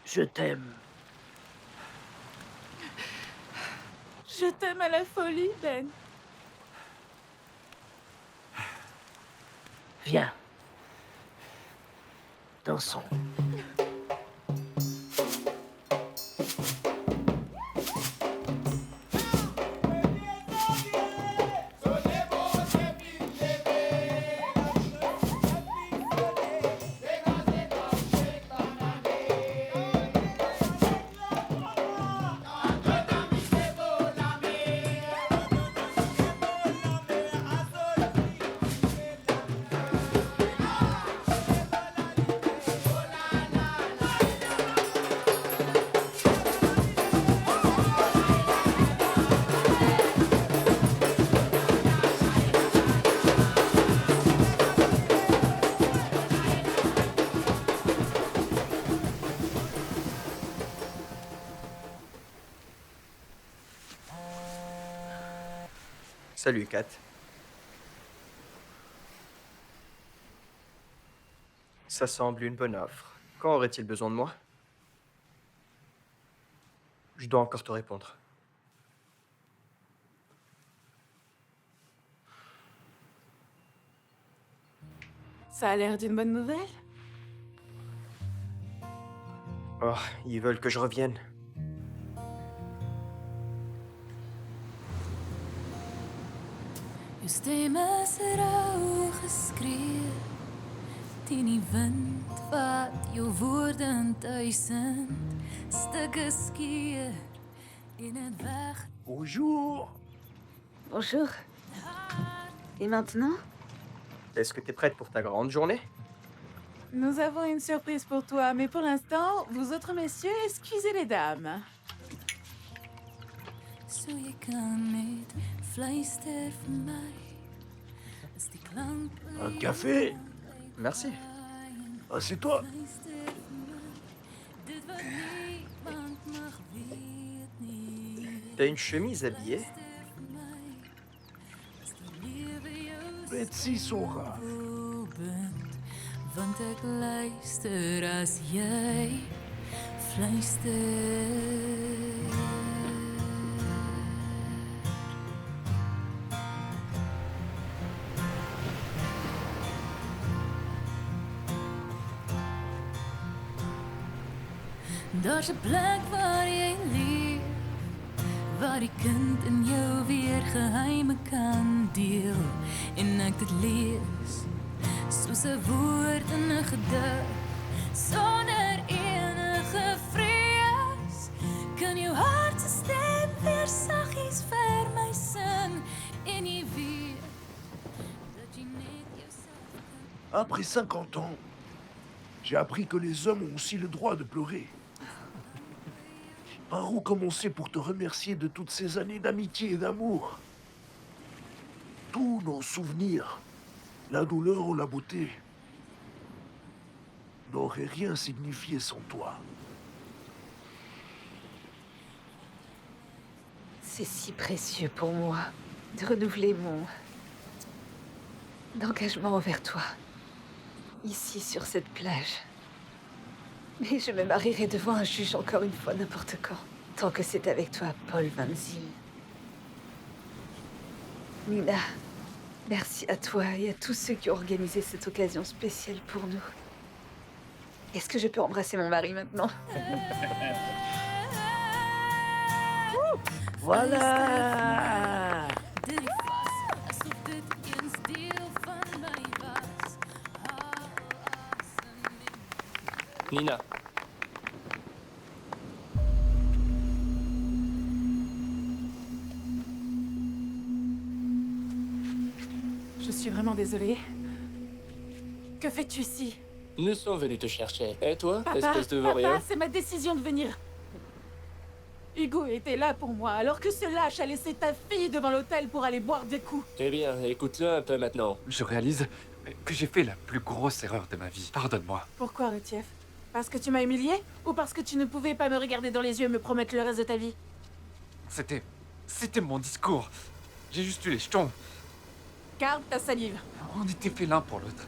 Je t'aime. Je t'aime à la folie, Ben. Viens. Dansons. Salut, Kat. Ça semble une bonne offre. Quand aurait-il besoin de moi? Je dois encore te répondre. Ça a l'air d'une bonne nouvelle. Oh, ils veulent que je revienne. Jou stemme is rou geskreeu teen die wind wat jou woorde in duisend stukke skeur en het weg. Bonjour. Bonjour. Et maintenant? Est-ce que t'es prête pour ta grande journée? Nous avons une surprise pour toi, mais pour l'instant, vous autres messieurs, excusez les dames. So jy kan net fluister vir my. As die klank Un café? Merci. Assieds-toi. T'as une chemise habillée? Betsy saura. Want ik luister als jij fluistert. Daar's 'n plek waar jy leef, waar die kind in jou weer geheime kan deel en ek dit lees soos 'n woord in 'n gedig sonder enige vrees kan jou hart se stem weer saggies vir my sing en jy weet dat jy net jouself Après 50 ans, j'ai appris que les hommes ont aussi le droit de pleurer. Par où commencer pour te remercier de toutes ces années d'amitié et d'amour? Tous nos souvenirs, la douleur ou la beauté, n'auraient rien signifié sans toi. C'est si précieux pour moi de renouveler mon engagement envers toi, ici sur cette plage. Mais je me marierai devant un juge encore une fois n'importe quand, tant que c'est avec toi, Paul Van Zyl. Nina, merci à toi et à tous ceux qui ont organisé cette occasion spéciale pour nous. Est-ce que je peux embrasser mon mari maintenant? Voilà. Nina. Je suis vraiment désolée. Que fais-tu ici? Nous sommes venus te chercher. Et toi, Papa, espèce de papa, vaurien? c'est ma décision de venir. Hugo était là pour moi, alors que ce lâche a laissé ta fille devant l'hôtel pour aller boire des coups. Eh bien, écoute-le un peu maintenant. Je réalise que j'ai fait la plus grosse erreur de ma vie. Pardonne-moi. Pourquoi, Retief? Parce que tu m'as humilié? Ou parce que tu ne pouvais pas me regarder dans les yeux et me promettre le reste de ta vie? C'était mon discours. J'ai juste eu les jetons. Garde ta salive. On était faits l'un pour l'autre.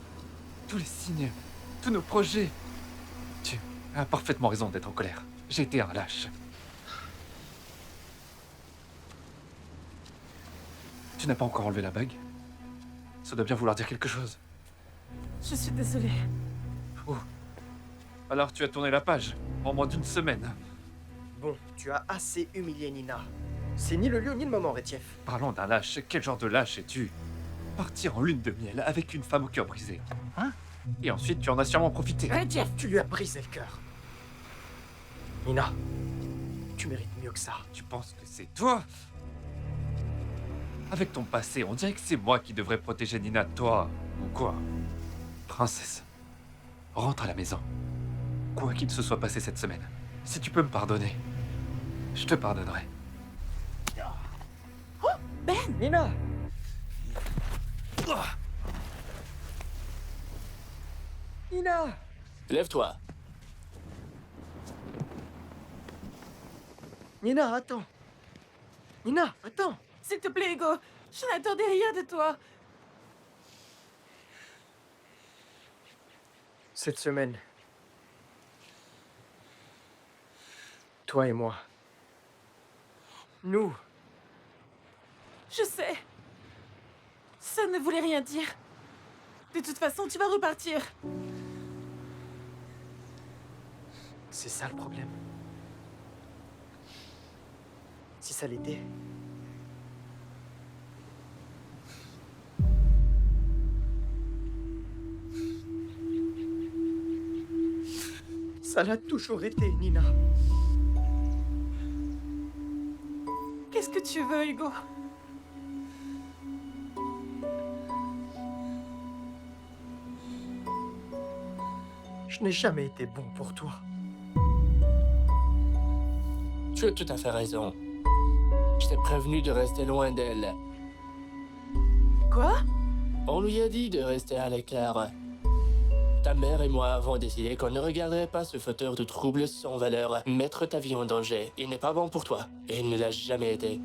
Tous les signes, tous nos projets. Tu as parfaitement raison d'être en colère. J'ai été un lâche. Tu n'as pas encore enlevé la bague? Ça doit bien vouloir dire quelque chose. Je suis désolée. Oh. Alors tu as tourné la page, en moins d'une semaine. Bon, tu as assez humilié Nina. C'est ni le lieu ni le moment, Retief. Parlons d'un lâche. Quel genre de lâche es-tu? Partir en lune de miel avec une femme au cœur brisé. Hein? Et ensuite, tu en as sûrement profité. Retief, tu lui as brisé le cœur. Nina, tu mérites mieux que ça. Tu penses que c'est toi? Avec ton passé, on dirait que c'est moi qui devrais protéger Nina de toi. Ou quoi? Princesse, rentre à la maison. Quoi qu'il se soit passé cette semaine, si tu peux me pardonner, je te pardonnerai. Oh, Ben! Nina! Nina! Lève-toi. Nina, attends. Nina, attends. S'il te plaît, Hugo, je n'attendais rien de toi. Cette semaine, toi et moi, nous. Je sais. Ça ne voulait rien dire. De toute façon, tu vas repartir. C'est ça le problème. Si ça l'était. Ça l'a toujours été, Nina. Qu'est-ce que tu veux, Hugo? Je n'ai jamais été bon pour toi. Tu as tout à fait raison. Je t'ai prévenu de rester loin d'elle. Quoi? On lui a dit de rester à l'écart. Ta mère et moi avons décidé qu'on ne regarderait pas ce fauteur de troubles sans valeur mettre ta vie en danger. Il n'est pas bon pour toi, et il ne l'a jamais été.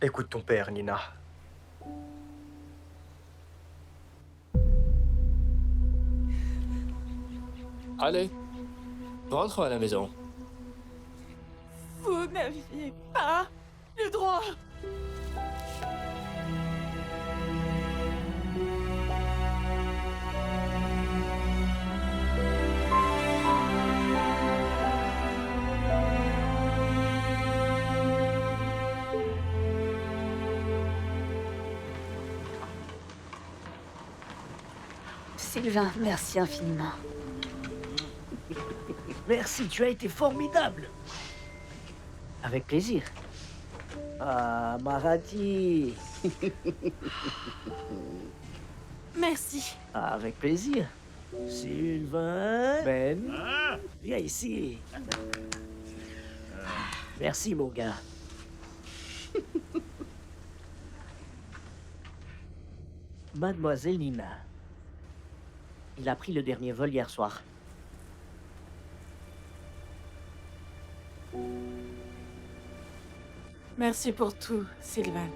Écoute ton père, Nina. Allez, rentrons à la maison. Vous n'aviez pas le droit. Sylvain, merci infiniment. Merci, tu as été formidable. Avec plaisir. Ah, Marathi. Merci. Ah, avec plaisir. Sylvain. Ben. Viens ici. Merci, mon gars. Mademoiselle Nina. Il a pris le dernier vol hier soir. Merci pour tout, Sylvain.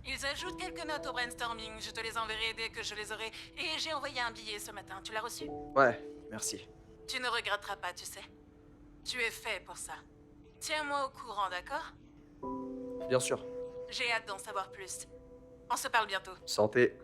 Ils ajoutent quelques notes au brainstorming. Je te les enverrai dès que je les aurai. Et j'ai envoyé un billet ce matin. Tu l'as reçu? Ouais, merci. Tu ne regretteras pas, tu sais. Tu es fait pour ça. Tiens-moi au courant, d'accord? Bien sûr. J'ai hâte d'en savoir plus. On se parle bientôt. Santé.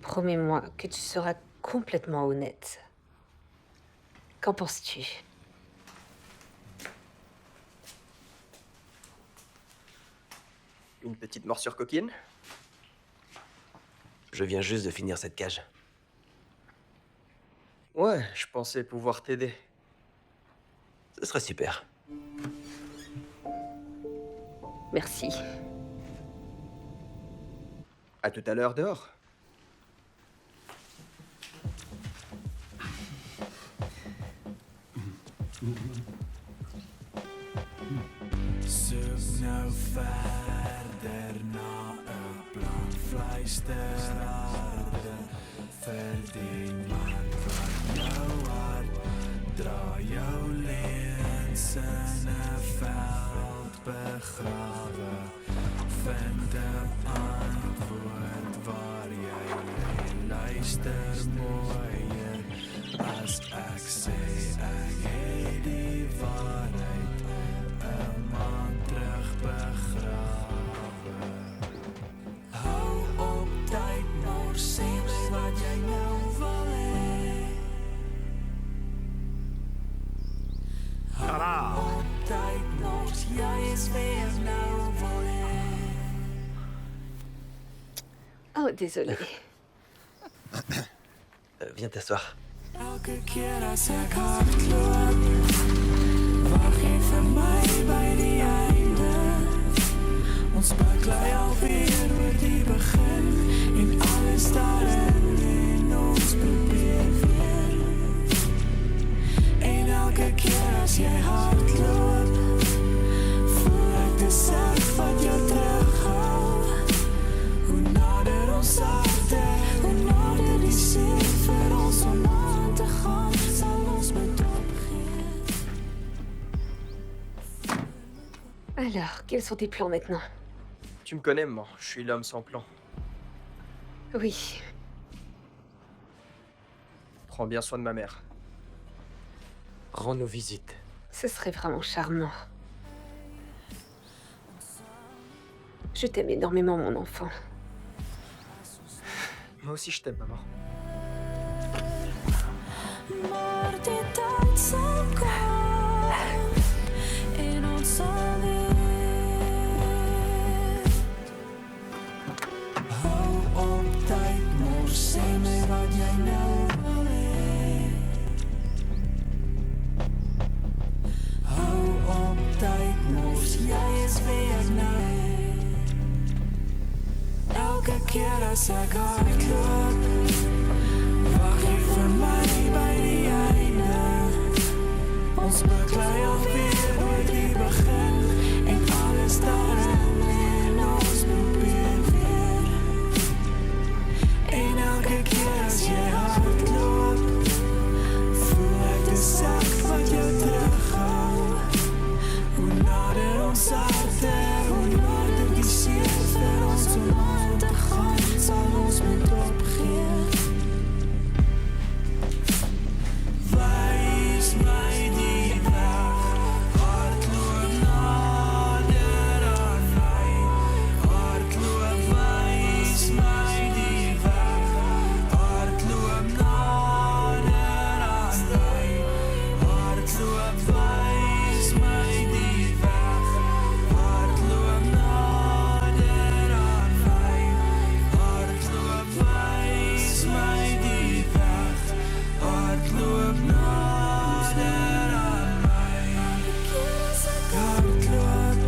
Promets-moi que tu seras complètement honnête. Qu'en penses-tu? Une petite morsure coquine? Je viens juste de finir cette cage. Ouais, je pensais pouvoir t'aider. Ce serait super. Merci. À tout à l'heure dehors. Zoek nou verder na 'n plan, fluister harder vir die man wat jou hart dra, jou lens in 'n veld begrawe. Vind 'n antwoord waar jy lê, luister mooier as ek sê ek het die waarheid. 'n man terug begrawe. Hou op tyd, maar sê my wat jy nou wil hê. Hou op tyd, maar jy is weer nou wil hê. Oh, désolé. Viens t'asseoir. Elke keer as ek hardloop, wag jy vir my by die einde. Ons baklei alweer oor die begin en alles daarin en ons probeer weer. En elke keer as jy hardloop, voel ek dis ek wat jou terughou. Hoe nader ons harte, hoe nader die seer vir ons om aan te gaan, sal ons met opgee. Allez, Alors, quels sont tes plans maintenant? Tu me connais, maman. Je suis l'homme sans plan. Oui, Prends bien soin de ma mère. Rends-nous visite. ce serait vraiment charmant. Je t'aime énormément, mon enfant. Moi aussi, je t'aime, maman. Maar die tijd zal komen in onze wereld. Hou op tijd, mos, zeg me wat jij nou wil. Hou op tijd, mos, jij is weer naar. Elke keer als ik hardloop, wacht je voor mij bij die einde. Ons beklei alweer door die begin. En alles daarin in ons probeer weer. En elke keer als jij hardloopt, voel ik de zacht wat jou terughoudt. Hoe nader ons harten, hoe nader die zeer ver ons om aan te gaan, zal ons moet opgeven. Wijs mij die weg, hardloop nader aan mij. Hardloop, wijs mij die weg, hardloop nader aan mij. Hardloop, wijs mij die weg, hardloop nader aan mij. Hardloop, wijs mij die weg, hardloop nader aan mij. Hardloop,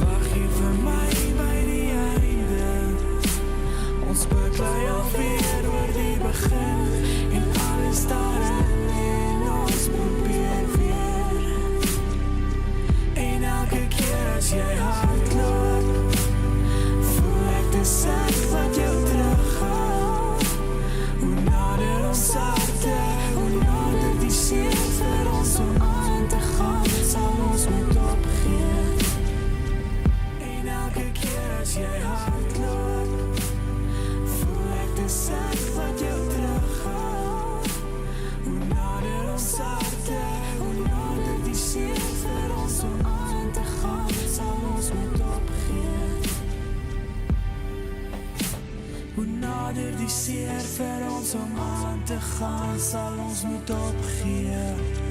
wacht je voor mij bij die einde. Ons beklei alweer door die begin. En alles daarin in ons probeer weer. En elke keer als jij hardloopt, voel ik de zacht wat jou terughoudt. Hoe nader ons harten, hoe nader die zeer ver ons om aan te gaan, zal ons moet opgeven. En elke keer als jij hardloopt, voel ik de zacht wat jou terughoudt. Hoe nader ons harten, hoe nader die zeer ver ons om aan te gaan, zal ons moet opgeven. Hoe nader die zeer ver ons om aan te gaan, zal ons moet opgeven.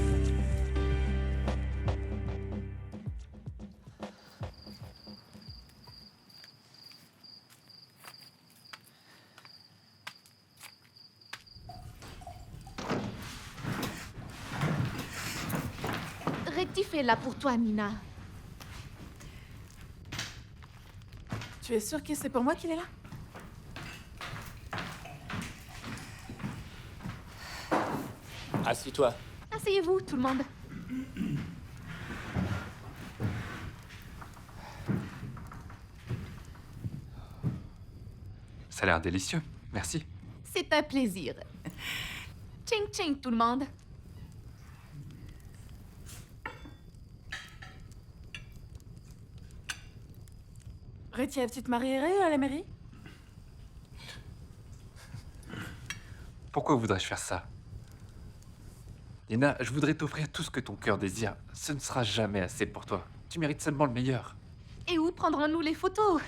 Rectifie là pour toi, Nina. Tu es sûre que c'est pour moi qu'il est là? Assis-toi. Asseyez-vous, tout le monde. Ça a l'air délicieux. Merci. C'est un plaisir. Ching ching, tout le monde. Retiev, tu te marierais à la mairie? Pourquoi voudrais-je faire ça? Nina, je voudrais t'offrir tout ce que ton cœur désire. Ce ne sera jamais assez pour toi. Tu mérites seulement le meilleur. Et où prendrons-nous les photos?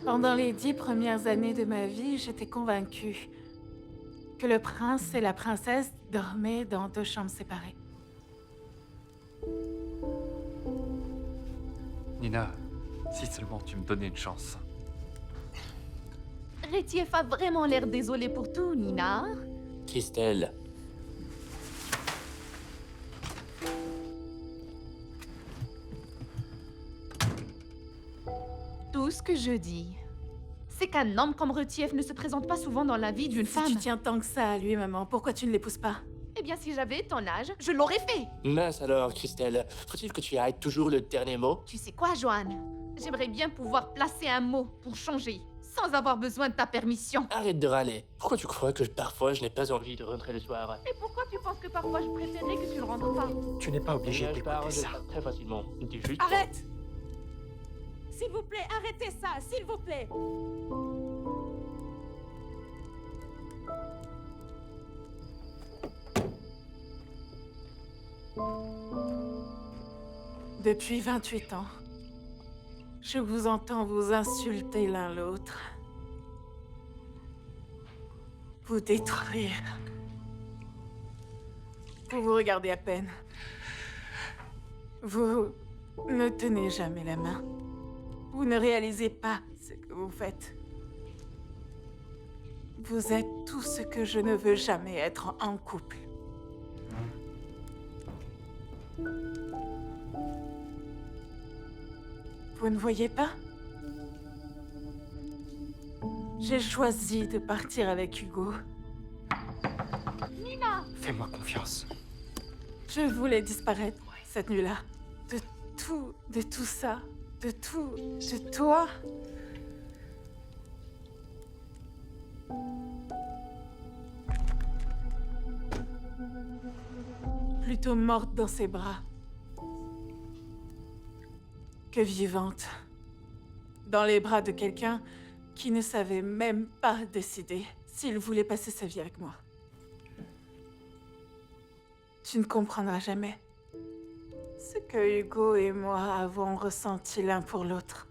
Pendant les 10 premières années de ma vie, j'étais convaincue que le prince et la princesse dormaient dans 2 chambres séparées. Nina, si seulement tu me donnais une chance. Retiev a vraiment l'air désolé pour tout, Nina. Christelle. Tout ce que je dis, c'est qu'un homme comme Retiev ne se présente pas souvent dans la vie d'une Si femme. tu tiens tant que ça à lui, maman, pourquoi tu ne l'épouses pas? Eh bien, si j'avais ton âge, je l'aurais fait. Mince alors, Christelle. Faut-il que tu ailles toujours le dernier mot? Tu sais quoi, Joanne? J'aimerais bien pouvoir placer un mot pour changer sans avoir besoin de ta permission. Arrête de râler. Pourquoi tu crois que parfois je n'ai pas envie de rentrer le soir? Et pourquoi tu penses que parfois je préférerais que tu ne rentres pas? Tu n'es pas obligé Je pars d'écouter ça. très facilement. Dis juste... Arrête! S'il vous plaît, arrêtez ça, s'il vous plaît. Depuis 28 ans, je vous entends vous insulter l'un l'autre. Vous détruire. Vous vous regardez à peine. Vous ne tenez jamais la main. Vous ne réalisez pas ce que vous faites. Vous êtes tout ce que je ne veux jamais être en couple. Vous ne voyez pas? J'ai choisi de partir avec Hugo. Nina! Fais-moi confiance. Je voulais disparaître cette nuit-là. De tout ça. De tout. De toi. Plutôt morte dans ses bras que vivante dans les bras de quelqu'un qui ne savait même pas décider s'il voulait passer sa vie avec moi. Tu ne comprendras jamais ce que Hugo et moi avons ressenti l'un pour l'autre.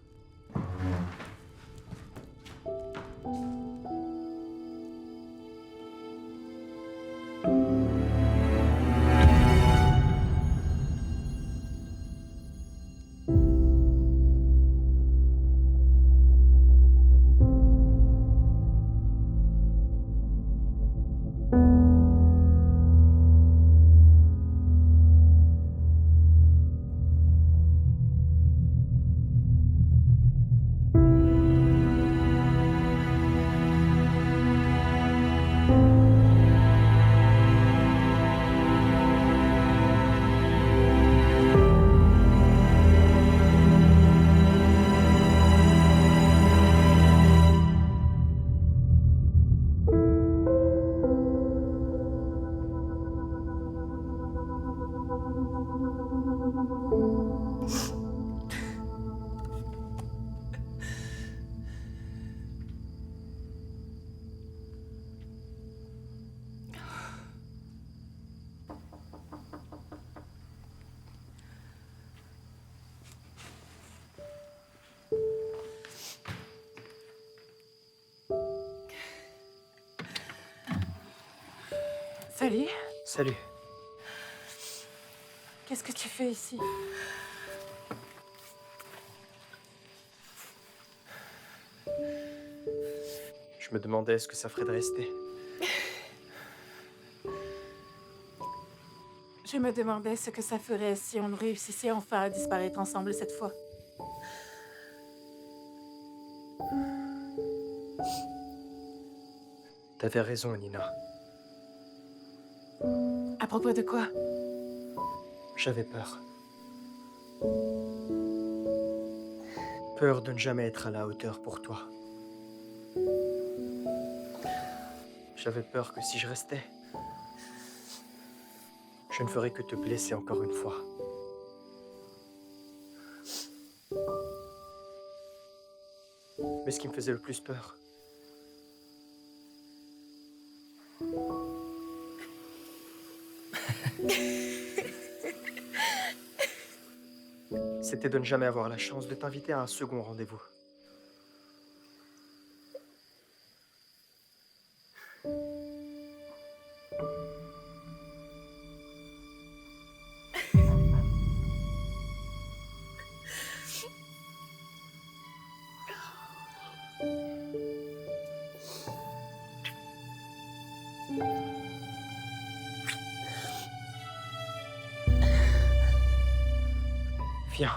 Salut. Salut. Qu'est-ce que tu fais ici? Je me demandais ce que ça ferait de rester. Je me demandais ce que ça ferait si on réussissait enfin à disparaître ensemble cette fois. T'avais raison, Nina. À propos de quoi? J'avais peur. Peur de ne jamais être à la hauteur pour toi. J'avais peur que si je restais, je ne ferais que te blesser encore une fois. Mais ce qui me faisait le plus peur, c'était de ne jamais avoir la chance de t'inviter à un second rendez-vous. Viens.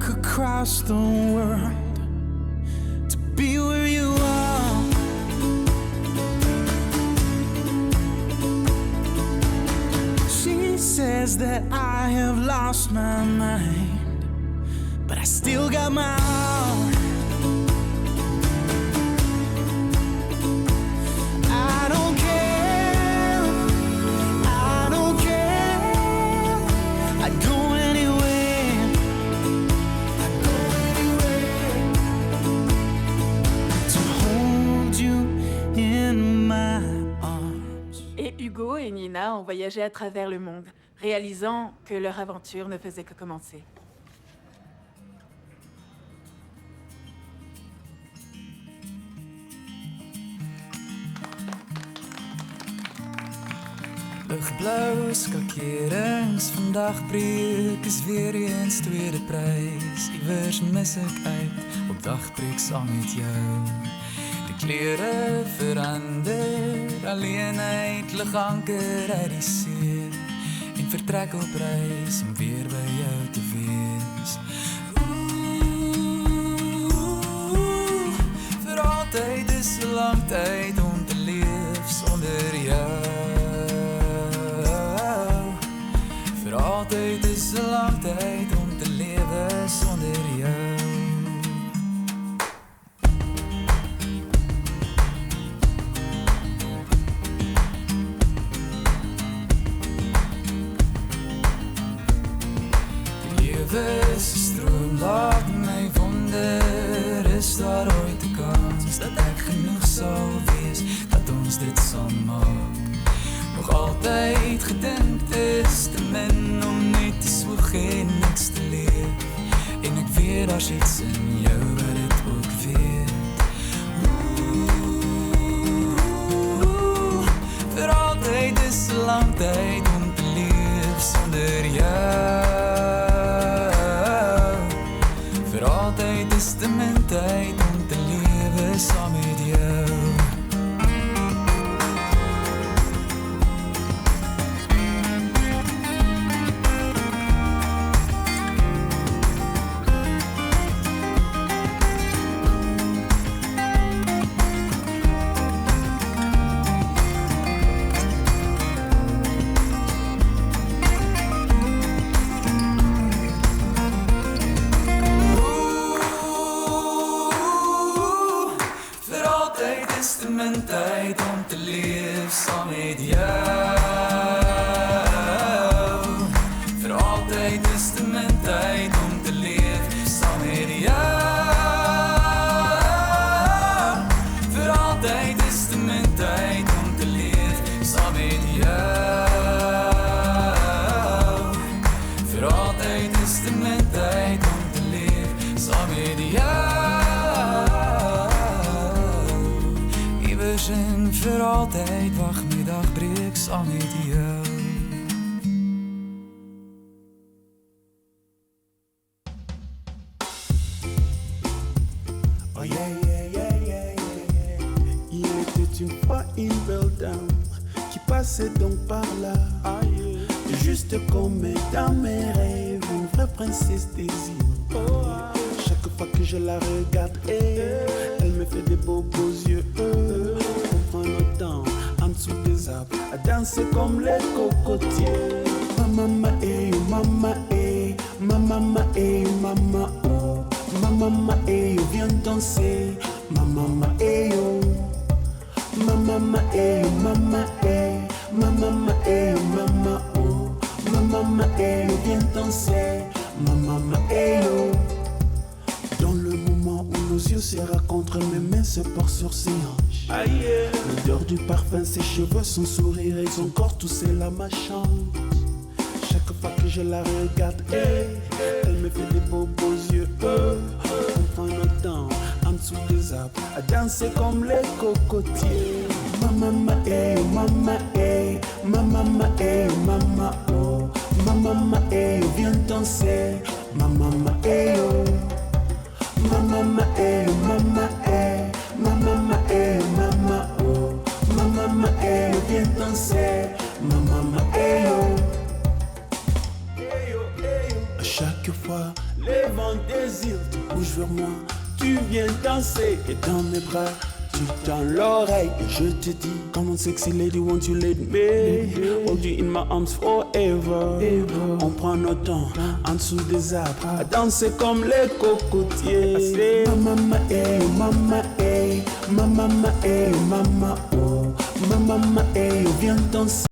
Across the world to be where you are. She says that I have lost my mind, but I still got my heart. I don't care, I don't care, I'd go anywhere. Et Hugo et Nina ont voyagé à travers le monde, réalisant que leur aventure ne faisait que commencer. Lichtblauwe skakerings, vandag breek is weer eens tweede prys. Iewers mis ek uit, op dagbreek saam met jou. Die klere verander, alleenheid lig anker uit die see. En vertrek op reis om weer by jou te wees. Vir altyd is 'n lang tyd om te leef sonder jou. Vir altyd is 'n lang tyd om te lewe sonder jou. Die lewe is 'n stroom, laat my wonder, is daar ooit 'n kans dat ek genoeg sal wees, dat ons dit sal maak? Nog altyd gedink is te min om net te swoeg en niks te leef. En ek weet daar's iets in jou wat dit ook weet. Vir altyd is 'n lang tyd om te leef sonder jou. Vir altyd is te min tyd om te lewe saam met jou. Mijn tijd om te leven saam met jou. Voor altijd is het mijn tijd om te leven saam met jou. Voor altijd is het mijn tijd om te leven saam met jou. Voor altijd is het mijn tijd om te leven saam met jou. En voor altijd wacht my dagbreek saam met jou. Oh yeah, yeah, yeah, yeah, yeah. Il était une fois une belle dame qui passait donc par là. Ah, yeah. Juste comme dans mes rêves, une vraie princesse des îles. Oh, ah. Chaque fois que je la regarde, elle me fait des beaux yeux. Comprends notre temps en dessous des arbres, à danser comme les cocotiers. Mama eh, mama eh, mama eh, mama oh, mama eh, viens danser, mama eh oh, mama eh, mama eh, mama eh, mama oh, mama eh, viens danser, mama eh oh. Dans le moment où nos yeux se rencontrent, mes mains se portent sur ses hanches. L'odeur du parfum, ses cheveux, son sourire et son corps, tout cela m'enchante. Chaque fois que je la regarde, elle me fait des beaux yeux. On prend notre temps en dessous des arbres, à danser comme les cocotiers. Mama eh, mama eh, mama eh, mama oh, mama eh, viens danser, mama eh oh. Mama eh, mama eh, mama eh, mama oh, mama eh, viens danser, mama eh oh. À chaque fois, les vents des îles te bougent vers moi, tu viens danser et dans mes bras, tu tends l'oreille et je te dis, come on sexy lady, won't you let me hold you in my arms forever. On prend notre temps en dessous des arbres, à danser comme les cocotiers. Mama eh, mama eh, mama eh, mama oh, mama eh, viens danser.